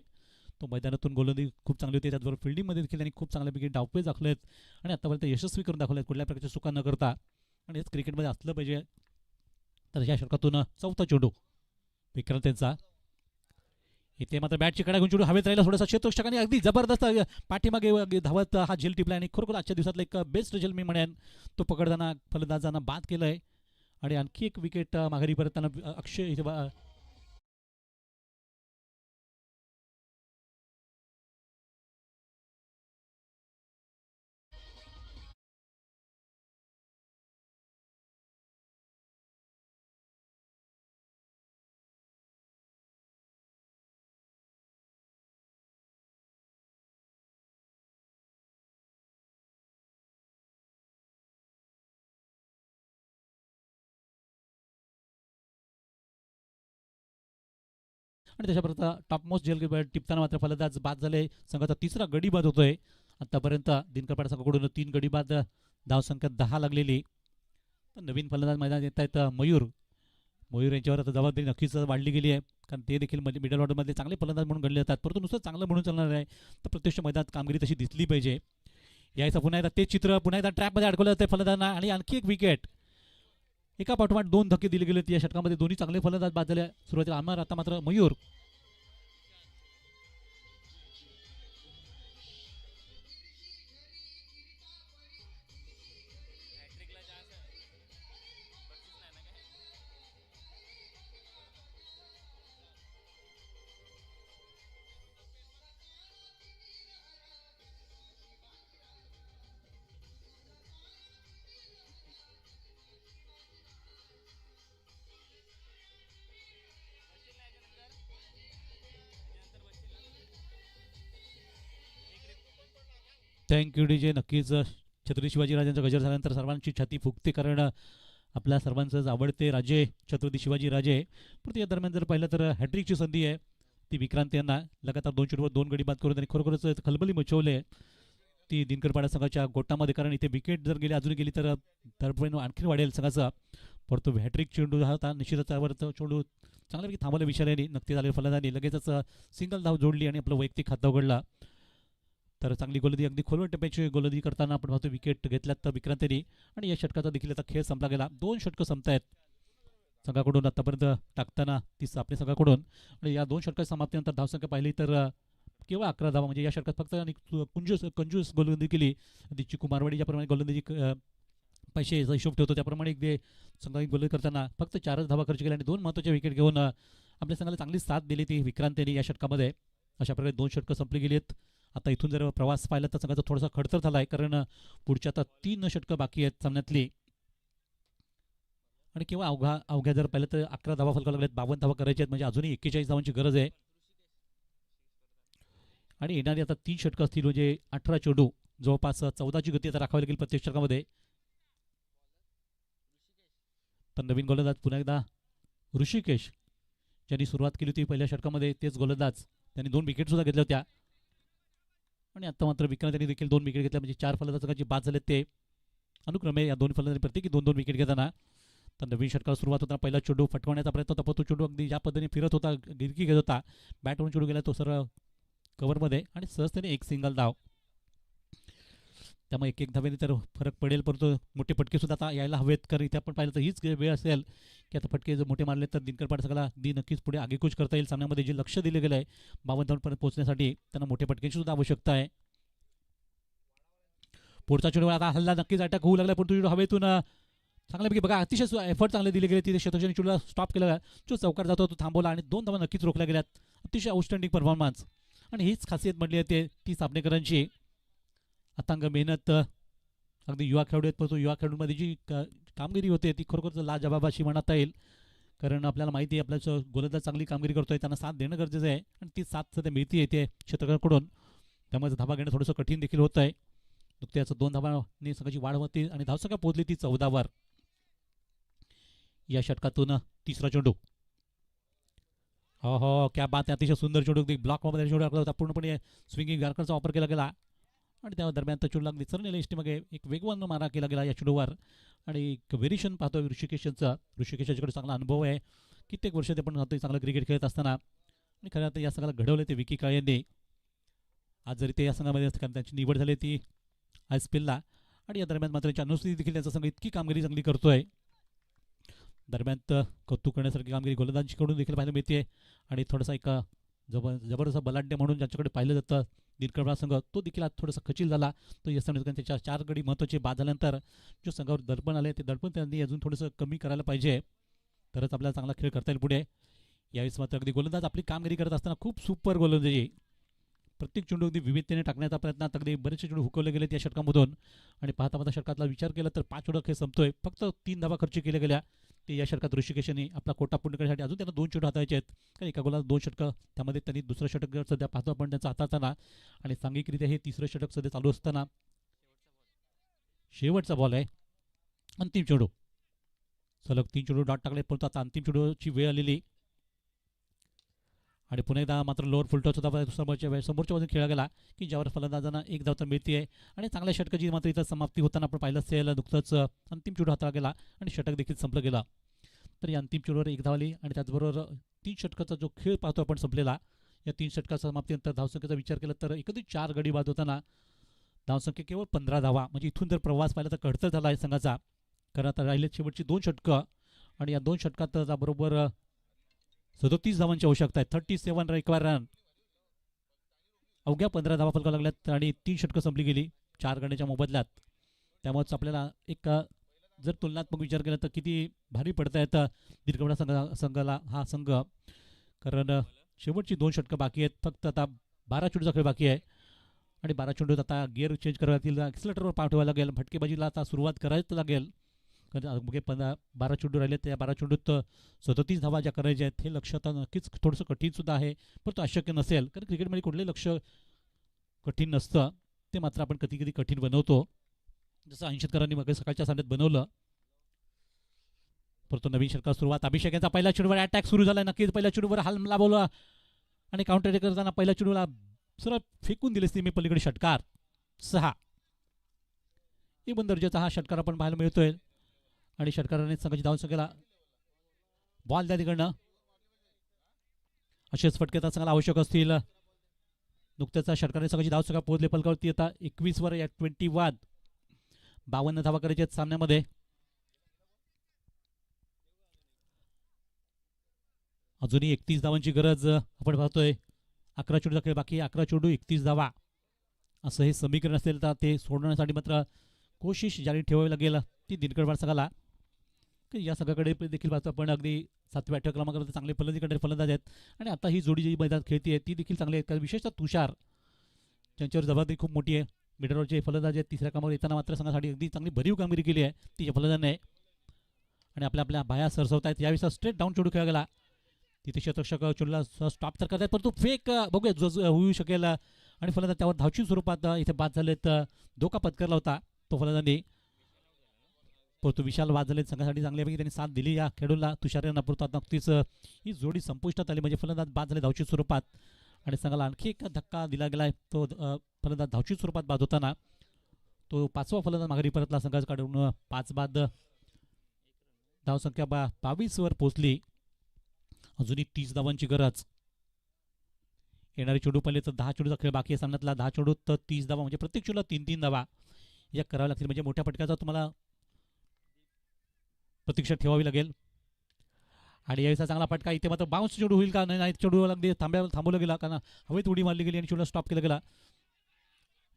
तो मैदानातून गोलंदाजी खूप चांगली होती. त्याचबरोबर फिल्डिंगमध्ये देखील त्यांनी खूप चांगले विकेट डावपेच दाखवलेत आणि आतापर्यंत यशस्वी करून दाखवलेत कुठल्या प्रकारच्या चुका न करता. आणि हेच क्रिकेटमध्ये असलं पाहिजे. तर या षटकातून 4था चेंडू विक्रांत यांचा. इथे मात्र बॅटची कडा घेऊन चेंडू हवेत राहिला थोडासा क्षेत्ररक्षकाने अगदी जबरदस्त पाठीमागे धावत हा झेल टिपला आणि खरोखर आजच्या दिवसातला एक बेस्ट झेल मी म्हणेन. तो पकडताना फलंदाजांना बाद केलंय आणि आणखी एक विकेट माघारी परतताना अक्षय इथे आणि त्याच्यापर्यंत टॉपमोस्ट जेल टिपताना मात्र फलंदाज बाद झाले. संघाचा 3रा गडी बाद होतोय आतापर्यंत. दिनकर पाडा संघाकडून 3 गडी बाद, धावसंख्या 10 लागलेली. नवीन फलंदाज मैदानात येत आहेत मयूर यांच्यावर आता जबाबदारी नक्कीच वाढली गेली आहे, कारण ते देखील मिडल ऑर्डरमध्ये चांगले फलंदाज म्हणून गणले जातात. परंतु नुसतं चांगलं म्हणून चालणार आहे तर प्रत्यक्ष मैदानात कामगिरी तशी दिसली पाहिजे. यायचं पुन्हा एकदा तेच चित्र पुन्हा एकदा ट्रॅपमध्ये अडकवलं जातं फलंदाजांना आणि आणखी एक विकेट. एका पाठोपाठ 2 धक्के दिले गेले या षटकामध्ये. दोन्ही चांगले फलंदाज बाद झाले सुरुवातीला अमर, आता मात्र मयूर. Thank you D J. नक्कीच छत्रपती शिवाजीराजांचा गजर झाल्यानंतर सर्वांची छाती फुगते, कारण आपल्या सर्वांचंच आवडते राजे छत्रपती शिवाजीराजे. पण या दरम्यान जर पाहिलं तर हॅट्रिकची संधी आहे ती विक्रांत यांना. लगातार 2 चेंडूवर 2 गडी बाद करून त्यांनी खरोखरच खलबली मचवले ती दिनकर पाडा संघाच्या गोटामध्ये. कारण इथे विकेट जर गेली अजून गेली तर दरपर्यंत आणखी वाढेल संघाचा. परंतु हॅट्रिक चेंडू हा होता निश्चितच. त्यावर चेंडू चांगल्यापैकी थांबवला विशाल्याने. नक्की झालेल्या फलंदाजांनी लगेचच सिंगल धाव जोडली आणि आपलं वैयक्तिक खातं उघडला. तर चांगली गोलंदाजी अगदी खोलवर टप्प्याची गोलंदाजी करताना आपण पाहतो विकेट घेतल्यात तर विक्रांतनी. आणि या षटकाचा देखील आता खेळ संपला गेला. 2 षटकं संपतायत संघाकडून आतापर्यंत टाकताना ती सापणे संघाकडून. आणि या 2 षटका समाप्तीनंतर धावसंख्या पाहिली तर केवळ 11 धावा, म्हणजे या षटकात फक्त आणि कंजूस गोलंदाजी केली. अगदी चिकू मारवाडी ज्याप्रमाणे गोलंदाजी पैशाचा हिशोब ठेवतो त्याप्रमाणे एकदा संघाने गोल करताना फक्त 4च धावा खर्च केल्या आणि 2 महत्त्वाचे विकेट घेऊन आपल्या संघाला चांगली साथ दिली ती विक्रांत यांनी या षटकामध्ये. अशा प्रकारे 2 षटकं संपली गेली आहेत. आता इथून जर प्रवास पाहिला तर संघाचा थोडासा खडतर झाला आहे, कारण पुढच्या आता 3 षटकं बाकी आहेत सामन्यातली आणि केवळ अवघ्या जर पाहिलं तर 11 धावा फलकावं लागल्यात. 52 धावा करायच्या आहेत, म्हणजे अजूनही 41 धावांची गरज आहे. आणि येणारी आता 3 षटकं असतील, म्हणजे 18 चेंडू, जवळपास 14ची गती आता राखावी लागेल प्रत्येक षटकामध्ये. तर नवीन गोलंदाज पुन्हा एकदा ऋषिकेश, ज्यांनी सुरुवात केली होती पहिल्या षटकामध्ये, तेच गोलंदाज. त्यांनी 2 विकेट सुद्धा घेतल्या होत्या आणि आता मात्र विक्रांत यांनी देखील 2 विकेट घेतल्या, म्हणजे 4 फलंदाजांची बाद झाले ते अनुक्रमे या 2 फलंदाजांनी प्रत्येकी 2-2 विकेट घेताना. तर नवीन षटकाला सुरुवात होताना पहिला चेंडू फटकवण्याचा प्रयत्न होता, पण तो चेंडू अगदी ज्या पद्धतीने फिरत होता, गिरकी घेत होता, बॅटवरून चेंडू गेला तो सरळ कव्हरमध्ये आणि सहजतेने एक सिंगल धाव. त्यामुळे एक धावेने तर फरक पडेल, परंतु मोठे फटके सुद्धा आता यायला हवेत, कारण इथे आपण पाहिलं तर हीच वेळ असेल की आता फटके जर मोठे मारले तर दिनकर पाठसंघाला अगदी नक्कीच पुढे आगेकूच करता येईल. सामन्यामध्ये जे लक्ष दिले गेलं आहे 52 धावांपर्यंत पोहोचण्यासाठी त्यांना मोठ्या फटक्यांची सुद्धा आवश्यकता आहे. पुढचा चेंडू आता हल्ला नक्कीच अटॅक होऊ लागला, पण तो चेंडू हवेतून चांगल्यापैकी बघा अतिशय एफर्ट चांगले दिले गेले. तिथे शतकच्या चेंडूला स्टॉप केला, जो चौकार जातो तो थांबवला आणि 2 धावा नक्कीच रोखल्या गेल्यात. अतिशय आउटस्टँडिंग परफॉर्मन्स आणि हीच खासियत म्हटली आहे ती साबणेकरांची. अथांग मेहनत, अगदी युवा खेळाडू आहेत, परंतु युवा खेळाडूंमध्ये जी कामगिरी होते ती खरोखर लाजबाब अशी म्हणता येईल, कारण आपल्याला माहिती आहे आपल्या गोलंदाज चांगली कामगिरी करतोय, त्यांना साथ देणं गरजेचं आहे आणि ती साथ सध्या मिळती येते क्षेत्रकाकडून. त्यामुळे धावा घेणं थोडंसं कठीण देखील होत आहे. नुकत्याच 2 धावांनी संघाची वाढ होती आणि धावसंख्या पोहोचली ती 14वर. या षटकातून तिसरा चेंडू, हो क्या बात आहे, अतिशय सुंदर चेंडू, ब्लॉकमध्ये चेंडू टाकला होता, पूर्णपणे स्विंगिंग यॉर्करचा वापर केला गेला आणि त्या दरम्यान तो चेंडू लागली चरलेल्या इष्टीमागे एक वेगवान मारा केला गेला या चेंडूवर. आणि एक व्हेरिएशन पाहतोय ऋषिकेशच्याकडे चांगला अनुभव आहे, कित्येक वर्ष ते पण चांगलं क्रिकेट खेळत असताना आणि खरं आता या संघाला घडवले ते विकी काळे यांनी. आज जरी ते या संघामध्ये असतात कारण त्यांची निवड झाली ती ISPLला आणि या दरम्यान मात्र त्यांच्या अनुस्थिती देखील त्यांचा संघ इतकी कामगिरी चांगली करतोय. दरम्यान कौतुक करण्यासारखी कामगिरी गोलंदाजीकडून देखील पाहायला मिळते आणि थोडासा एक जबरदस्त बलाढ्य म्हणून ज्यांच्याकडे पाहिलं जातं दिनकर संघ, तो देखील आज थोडासा खचील झाला. तो या संघात त्याच्या 4 गडी महत्त्वाचे बाद झाल्यानंतर जो संघावर दडपण आले ते दडपण त्यांनी अजून थोडंसं कमी करायला पाहिजे, तरच आपल्याला चांगला खेळ करता येईल पुढे. यावेळेस मात्र अगदी गोलंदाज आपली कामगिरी करत असताना खूप सुपर गोलंदाजी, प्रत्येक चेंडू अगदी विविधतेने टाकण्याचा प्रयत्न, अगदी बरेचसे चेंडू हुकवले गेले या षटकामधून आणि पाहता षटकातला विचार केला तर 5 चेंडू खेळ संपतोय, फक्त 3 धावा खर्च केल्या गेल्या. ते या षटकात ऋषिकेशने आपला कोटा पूर्ण करण्यासाठी अजून त्यांना 2 चेंडू हातायचे आहेत, कारण एका गोलाला 2 षटकं, त्यामध्ये त्यांनी दुसरं षटक सध्या पाहतो आपण त्यांचा हाताळताना आणि सांघिकरित्या हे तिसरं षटक सध्या चालू असताना शेवटचा बॉल आहे. अंतिम चेंडू, सलग 3 चेंडू डॉट टाकले, परंतु आता अंतिम चेंडूची वेळ आलेली आणि पुन्हा एकदा मात्र लोअर फुलटॉस होता समोरच्या बाजून खेळला गेला की ज्यावर फलंदाजांना 1 धाव तर मिळते आणि चांगल्या षटकाची मात्र इथं समाप्ती होताना आपण पाहिलं असेल. नुकतंच अंतिम चेंडू हाताळला गेला आणि षटक देखील संपलं गेला. तर या अंतिम चेंडूवर 1 धाव आली आणि त्याचबरोबर 3 षटकाचा जो खेळ पाहतो आपण संपलेला, या 3 षटकाच्या समाप्तीनंतर धावसंख्येचा विचार केला तर एकत्रित 4 गडी बाद होताना धावसंख्या केवळ 15 धावा, म्हणजे इथून जर प्रवास पाहिला तर खडतर झाला आहे संघाचा, कारण आता राहिले शेवटची 2 षटकं आणि या 2 षटकात बरोबर 37 धावांची आवश्यकता आहे. 37 रिक्वायर रन, अवघ्या 15 धावा फलकावं लागल्यात आणि 3 षटकं संपली गेली 4 गड्याच्या मोबदल्यात. त्यामुळेच आपल्याला एक जर तुलनात्मक विचार केला तर किती भारी पडता येतं दीर्घवडा संघाला हा संघ, कारण शेवटची 2 षटकं बाकी आहेत, फक्त आता 12 चेंडूचा खेळ बाकी आहे आणि 12 चेंडूत आता गिअर चेंज करावं लागतील, ॲक्सिलेटरवर पाठवावं लागेल, फटकेबाजीला आता सुरुवात करायच लागेल, कारण 12 चेंडू राहिले त्या 12 चेंडूत 37 धावा ज्या करायच्या आहेत हे लक्ष आता नक्कीच थोडंसं कठीण सुद्धा आहे, पण तो अशक्य नसेल, कारण क्रिकेटमध्ये कुठलंही लक्ष कठीण नसतं, ते मात्र आपण कधी कधी कठीण बनवतो, जसं 80करांनी मग सकाळच्या सामन्यात बनवलं. परंतु नवीन षटकाला सुरुवात, अभिषेक यांचा पहिल्या चेंडूवर अटॅक सुरू झाला, नक्कीच पहिल्या चेंडूवर हल्ला बोलला आणि काउंटर करताना पहिल्या चेंडूला सरळ फेकून दिले मी पलीकडे षटकार 6. इबन दर्जाचा हा षटकार आपण पाहायला मिळतोय आणि षटकाराने संघाची धावसंख्येला बॉल द्या तिकडनं, असेच फटके आता संघाला आवश्यक असतील. नुकत्याच षटकाराने संघाची धावसंख्या पोहोचले फलकावरती आता 21वर या 21, 52 धावा करायच्या आहेत सामन्यामध्ये. अजूनही 31 धावांची गरज आपण पाहतोय 11 चेंडूचा खेळ बाकी आहे, 11 चेंडू 31 धावा असं हे समीकरण असेल तर ते सोडवण्यासाठी मात्र कोशिश जारी ठेवावी लागेल ती दिनकर संघाला. या संघाकडे देखील पाहतो आपण अगदी 7व्या 8व्या क्रमांकावर चांगले फलंदाजी करणारे फलंदाज आहेत आणि आता ही जोडी जी मैदान खेळते ती देखील चांगली आहे. विशेषतः तुषार ज्यांच्यावर जबाबदारी खूप मोठी आहे. मिडलवरचे फलंदाज आहेत. तिसऱ्या क्रमांकावर येताना मात्र संघासाठी अगदी चांगली भरीव कामगिरी केली आहे तिच्या फलंदाजाने आणि आपल्या बाया सरसवत आहेत. यावेळी स्ट्रेट डाऊन चेंडू खेळला गेला तिथे क्षेत्ररक्षक चेंडूला स्टॉप तर करतात परंतु फेक बघूया होऊ शकेल आणि फलंदाज त्यावर धावची स्वरूपात इथे बाद झालेत. धोका पत्करला होता तो फलंदाजांनी परंतु विशाल बाद झाले. संघासाठी चांगल्यापैकी त्यांनी साथ दिली या खेळूला तुषार यांना. परंतु आता नक्कीच ही जोडी संपुष्टात आली म्हणजे फलंदाज बाद झाले धावची स्वरूपात आणि संघाला आणखी एक धक्का दिला गेला आहे. तो फलंदाज धावची स्वरूपात बाद होताना तो 5वा फलंदाज माघारी परतला. संघाकडून 5 बाद धावसंख्या 22 वर पोहोचली. अजूनही 30 धावांची गरज. येणारे चेंडू पहिले तर 10 चेंडूचा खेळ बाकी आहे सामन्यातला. 10 चेंडू तर 30 धावा म्हणजे प्रत्येक चेंडूला 3-3 धावा या कराव्या लागतील म्हणजे मोठ्या फटक्याचा तुम्हाला प्रतीक्षा ठेवावी लागेल. आणि यावेळेचा चांगला फटका इथे मात्र बाउन्स चेंडू होईल का नाही. चेंडू अगदी थांबवलं गेला कारण हवेत उडी मारली गेली आणि चेंडूला स्टॉप केला गेला.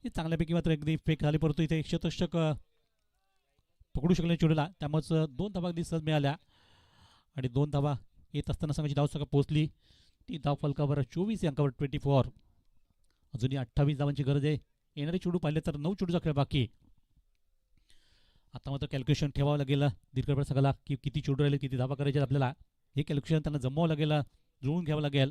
हे चांगल्यापैकी मात्र अगदी फेक झाली परंतु इथे क्षेत्ररक्षक पकडू शकले चेंडूला त्यामुळेच 2 धावा अगदी सहज मिळाल्या आणि 2 धावा येत असताना संघाची धावसंख्या पोहोचली ती धाव फलकावर 24 अंकावर 24. अजूनही 28 धावांची गरज आहे. येणारे चेंडू पाहिले तर 9 चेंडूचा खेळ बाकी. आता मात्र कॅल्क्युलेशन ठेवावं लागेल दिनकर संघाला की किती चेंडू राहिले किती धावा करायचे आपल्याला हे कॅल्क्युलेशन त्यांना जमवावं लागेल जुळवून घ्यावं लागेल.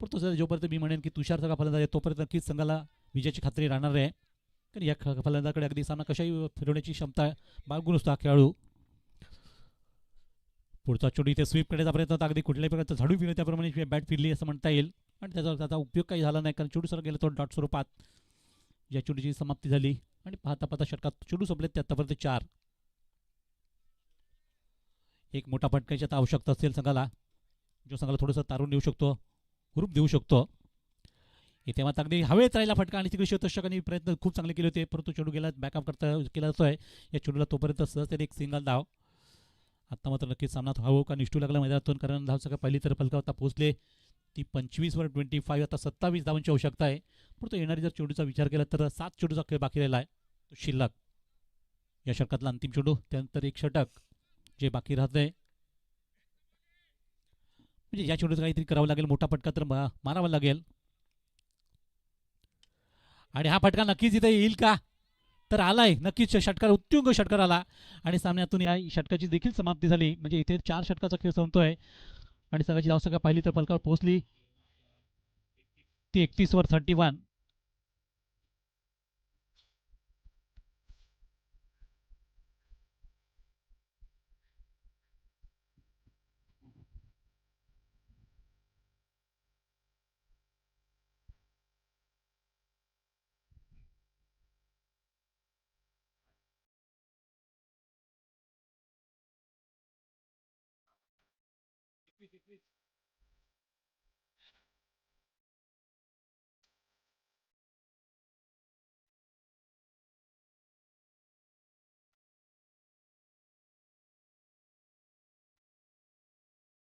परंतु सर जोपर्यंत मी म्हणेन की तुषार संघा फलंदाज आहे तोपर्यंत नक्कीच संघाला विजयाची खात्री राहणार आहे कारण या फलंदाजाकडे अगदी सामना कशाही फिरवण्याची क्षमता बाळगून असतो हा खेळाडू. पुढचा चेंडू इथे स्वीप करण्याचा प्रयत्न होता अगदी कुठल्याही प्रकारचा झाडू फिरले त्याप्रमाणे बॅट फिरली असं म्हणता येईल आणि त्याचा उपयोग काही झाला नाही कारण चेंडू सर गेला तो डॉट स्वरूपात. या चेंडूची समाप्ती झाली आणि पाहता षटकात चेंडू संपलेत ते आतापर्यंत 4. एक मोठा फटकायची आता आवश्यकता असेल संघाला जो संघाला थोडंसं तारून देऊ शकतो हुरूप देऊ शकतो. इथे मात्र अगदी हवेत राहिला फटका आणि तिकडे क्षेत्ररक्षकांनी प्रयत्न खूप चांगले केले होते परंतु चेंडू गेला बॅकअप केला जातोय या चेंडूला तोपर्यंत सहज त्याने एक सिंगल धाव. आता मात्र नक्कीच सामना हवं का निष्ठू लागला मैदानातून कारण धावसंख्या पहिली तर फलकावर आता पोहोचले ती 25 वर 25 आता 27 धावांची आवश्यकता आहे. परंतु येणारी जर चेंडूचा विचार केला तर 7 चेंडूचा खेळ बाकी राहिला आहे तो शिल्लक. या षटकातला अंतिम चेंडू त्यानंतर एक षटक जे बाकी राहत आहे म्हणजे या चेंडूचं काहीतरी करावं लागेल मोठा फटका तर मारावा लागेल आणि हा फटका नक्कीच इथे येईल का तर आलाय नक्कीच. षटकार उत्तुंग षटकार आला आणि सामन्यातून या षटकाची देखील समाप्ती झाली म्हणजे इथे 4 षटकाचा खेळ संपतोय आणि संघाची धावसंख्या पाहिली तर फलकावर पोहोचली ती 31 वर 31.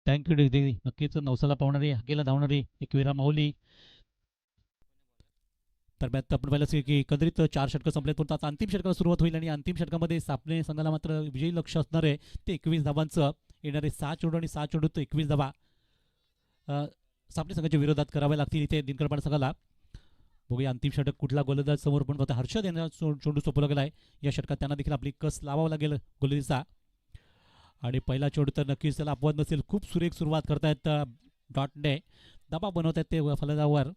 थँक्यू नक्कीच नवसाला पावणारी हाकेला धावणारी एकविरा माऊली. दरम्यान आपण पाहिलं की एकंदरीत 4 षटकं संपलेत परंतु आता अंतिम षटकाला सुरुवात होईल आणि अंतिम षटकामध्ये सापणे संघाला मात्र विजयी लक्ष असणार आहे ते 21 धावांचं. येणारे 6 चेंडू आणि 6 चेंडू तर 21 धावा सापणे संघाच्या विरोधात कराव्या लागतील इथे दिनकर संघाला. बघूया अंतिम षटक कुठला गोलंदाज समोर पण पाहता हर्षद यांना चेंडू सोपवला गेला आहे या षटकात त्यांना देखील आपली कस लावावं लागेल गोलंदाजीचा. आणि पहिला चेंडू तर नक्कीच त्याला अपवाद नसेल खूप सुरेख सुरुवात करतायत डॉटने दबाव बनवत आहेत ते फलंदाजावर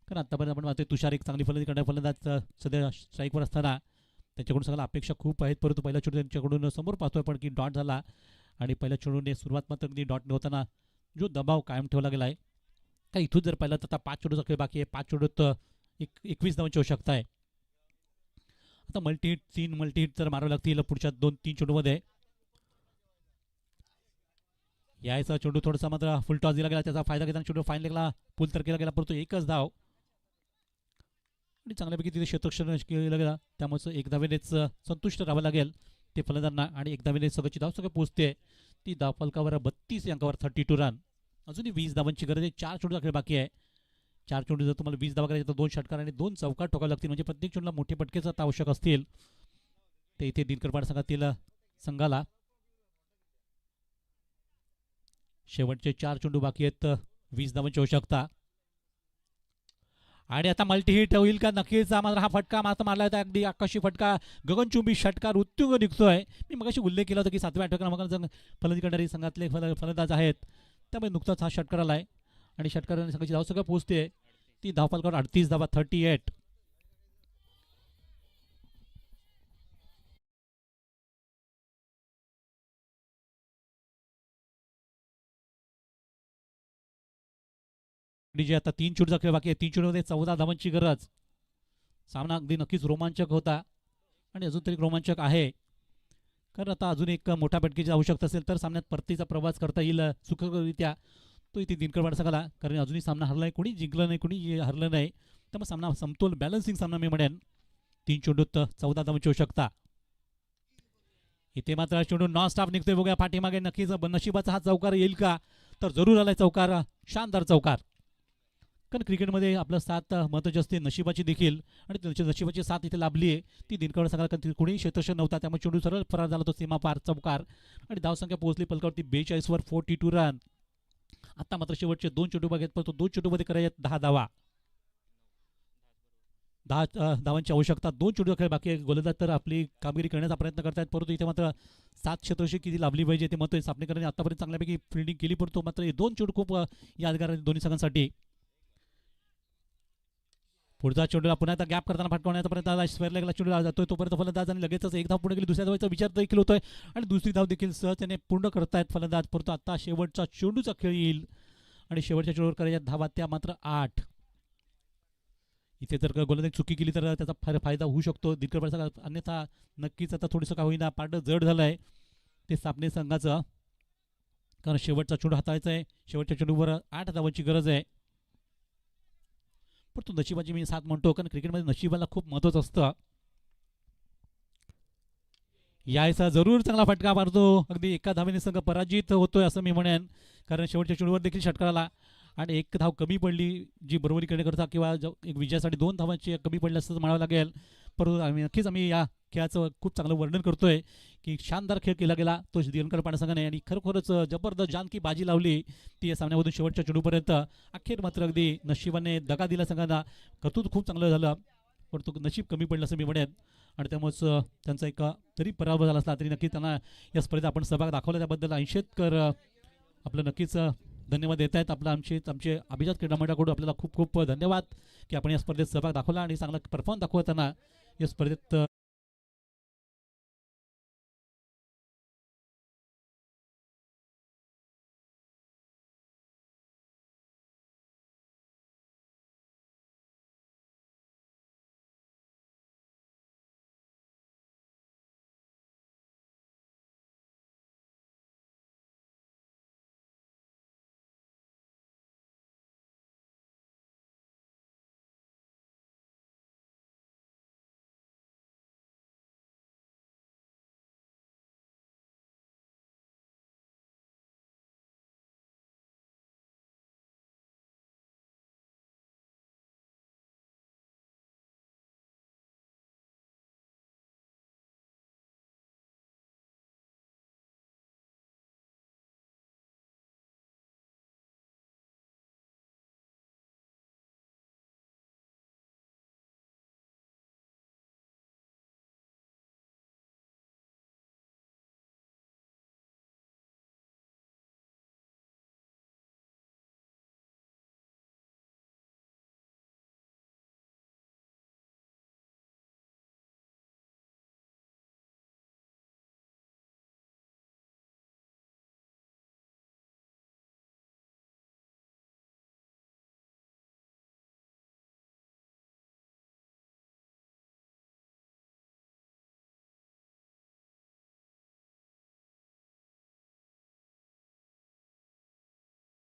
कारण आतापर्यंत आपण पाहतोय तुषार एक चांगली फलंदाजी करणारा फलंदाज सध्या स्ट्राईकवर असताना त्यांच्याकडून सगळ्या अपेक्षा खूप आहेत परंतु पहिला चेंडू त्यांच्याकडून समोर पाहतोय पण की डॉट झाला आणि पहिल्या चेंडूने सुरुवात मात्र अगदी डॉट होताना जो दबाव कायम ठेवला गेला आहे का इथून जर पाहिलं तर आता 5 चेंडूचा खेळ बाकी आहे 5 चेंडूत 21 धावांची आवश्यकता आहे. आता मल्टी हिट तर मारावे लागतील पुढच्या 2-3 चेंडूमध्ये. यायचा चेंडू थोडासा मात्र फुल टॉस दिला गेला त्याचा फायदा घेताना चेंडू फाईन लेगला पुल तर केला गेला परंतु एकच धाव आणि चांगल्यापैकी तिथे क्षेत्ररक्षण केलं गेला त्यामुळे 1 धावेनेच संतुष्ट राहावं लागेल ते फलंदाजांना आणि 1 धावेने सगळ्याची धाव सगळं पोहोचते ती धाव फलकावर 32 अंकावर 32 रन. अजूनही 20 धावांची गरज आहे 4 चेंडूचा खेळ बाकी आहे 4 चेंडू जर तुम्हाला 20 धावा करायचे तर 2 षटकार आणि 2 चौकार ठोकावे लागतील, म्हणजे प्रत्येक चेंडूला मोठे फटकेच आता आवश्यक असतील. ते इथे दिनकर संघातील संघाला शेवटचे 4 चेंडू बाकी आहेत, 20 धावांची आवश्यकता. आणि आता मल्टी हिट होईल का? नक्कीच मात्र हा फटका मात्र मारला होता, अगदी आकाशी फटका, गगनचुंबी षटकार उत्तुंग निघतोय. मी मगाशी उल्लेख केला होता की 7व्या क्रमांकावर फलंदाजी करणारी संघातले फलंदाज आहेत, त्यामुळे नुकताच हा षटकार आलाय आणि षटकाराने संघाची धाव सगळं पोहोचते ती धावफलकावर 38 धावा, 38. जे आता 3 चेंडूचा खेळ बाकी आहे, 3 चेंडूमध्ये 14 धावांची गरज. सामना अगदी नक्कीच रोमांचक होता आणि अजून तरी रोमांचक आहे, कारण आता अजून एक मोठा फटकेची आवश्यकता असेल तर सामन्यात परतीचा प्रवास करता येईल सुखकररित्या, तो इथे दिनकर संघाला. कारण अजूनही सामना हरलाय, कोणी जिंकलं नाही, कोणी हरलं नाही, त्यामुळे सामना समतोल बॅलन्सिंग सामना मी म्हणेन. 3 चेंडूत 14 धावांची आवश्यकता. इथे मात्र चेंडू नॉन स्टॉप निघतोय, बघूया पाठीमागे नक्कीच नशिबाचा हा चौकार येईल का? तर जरूर आलाय चौकार, शानदार चौकार. कारण क्रिकेटमध्ये आपलं साथ महत्त्वाची असते, नशिबाची देखील, आणि त्यांची नशिबाची साथ इथे लाभली आहे ती दिनकर संघाला. कोणीही क्षेत्ररक्षण नव्हता, त्यामुळे चेंडू सरळ फरार झाला तो सीमापार चौकार, आणि धावसंख्या पोहोचली पलकावरती 42 वर 42 रन. आता मात्र शेवटचे 2 चेंडू बघत, पण तो 2 चेंडूमध्ये करायचे 10 धावा, 10 धावांची आवश्यकता. 2 चेंडू खेळ बाकी आहे. गोलंदाज तर आपली कामगिरी करण्याचा प्रयत्न करतायत, परंतु इथे मात्र 7 क्षेत्ररक्षक किती लाभली पाहिजे ते महत्त्वाचे. सापणेकरांनी आतापर्यंत चांगल्यापैकी फिल्डिंग केली, परंतु मात्र हे 2 चेंडू खूप यादगार आहेत दोन्ही संघांसाठी. पुढचा चेंडूला पुन्हा आता गॅप करताना फटकावण्याचा प्रयत्न, स्क्वेअर लेगला चेंडू जातोय तोपर्यंत फलंदाज आणि लगेचच एक धाव पुढे गेली, दुसऱ्या धावाचा विचार देखील होतोय आणि दुसरी धाव देखील सहज त्याने पूर्ण करतायत फलंदाज. परंतु आता शेवटचा चेंडूचा खेळ येईल आणि शेवटच्या चेंडूवर करायच्या धावा त्या मात्र 8. इथे जर गोलंदाज चुकी केली तर त्याचा फायदा होऊ शकतो दिनकर संघाला, अन्यथा नक्कीच आता थोडंसं का होईना पारडं जड झालं आहे ते सामने संघाचं, कारण शेवटचा चेंडू हाताळायचा आहे. शेवटच्या चेंडूवर 8 धावांची गरज आहे. पण तो नशिबाची मी साथ म्हणतो, कारण क्रिकेटमध्ये नशिबाला खूप महत्त्वाचं असतं. यायचा जरूर चांगला फटका मारतो, अगदी एका धावेने संघ पराजित होतोय असं मी म्हणेन, कारण शेवटच्या चेंडूवर देखील षटकार आला आणि एक धाव कमी पडली जी बरोबरी करण्याकरता किंवा एक विजयासाठी 2 धावांची कमी पडली असं म्हणावं लागेल. परंतु नक्कीच आम्ही या खेळाचं खूप चांगलं वर्णन करतोय की शानदार खेळ केला गेला तो दिनकर संघाने, आणि खरोखरच जबरदस्त जानकी बाजी लावली ती या सामन्यामधून शेवटच्या चेंडूपर्यंत. अखेर मात्र अगदी नशिबाने दगा दिला संघांना, कर्तृत्व खूप चांगलं झालं परंतु नशीब कमी पडलं असं मी म्हणेन, आणि त्यामुळेच त्यांचा एक तरी पराभव झाला असला तरी नक्की त्यांना या स्पर्धेत आपण सहभाग दाखवला त्याबद्दल 80 शेतकर आपलं नक्कीच धन्यवाद देत आहेत. आपलं आमचे अभिजात क्रीडा मंडळाकडून आपल्याला खूप खूप धन्यवाद की आपण या स्पर्धेत सहभाग दाखवला आणि चांगला परफॉर्म दाखवताना या स्पर्धेत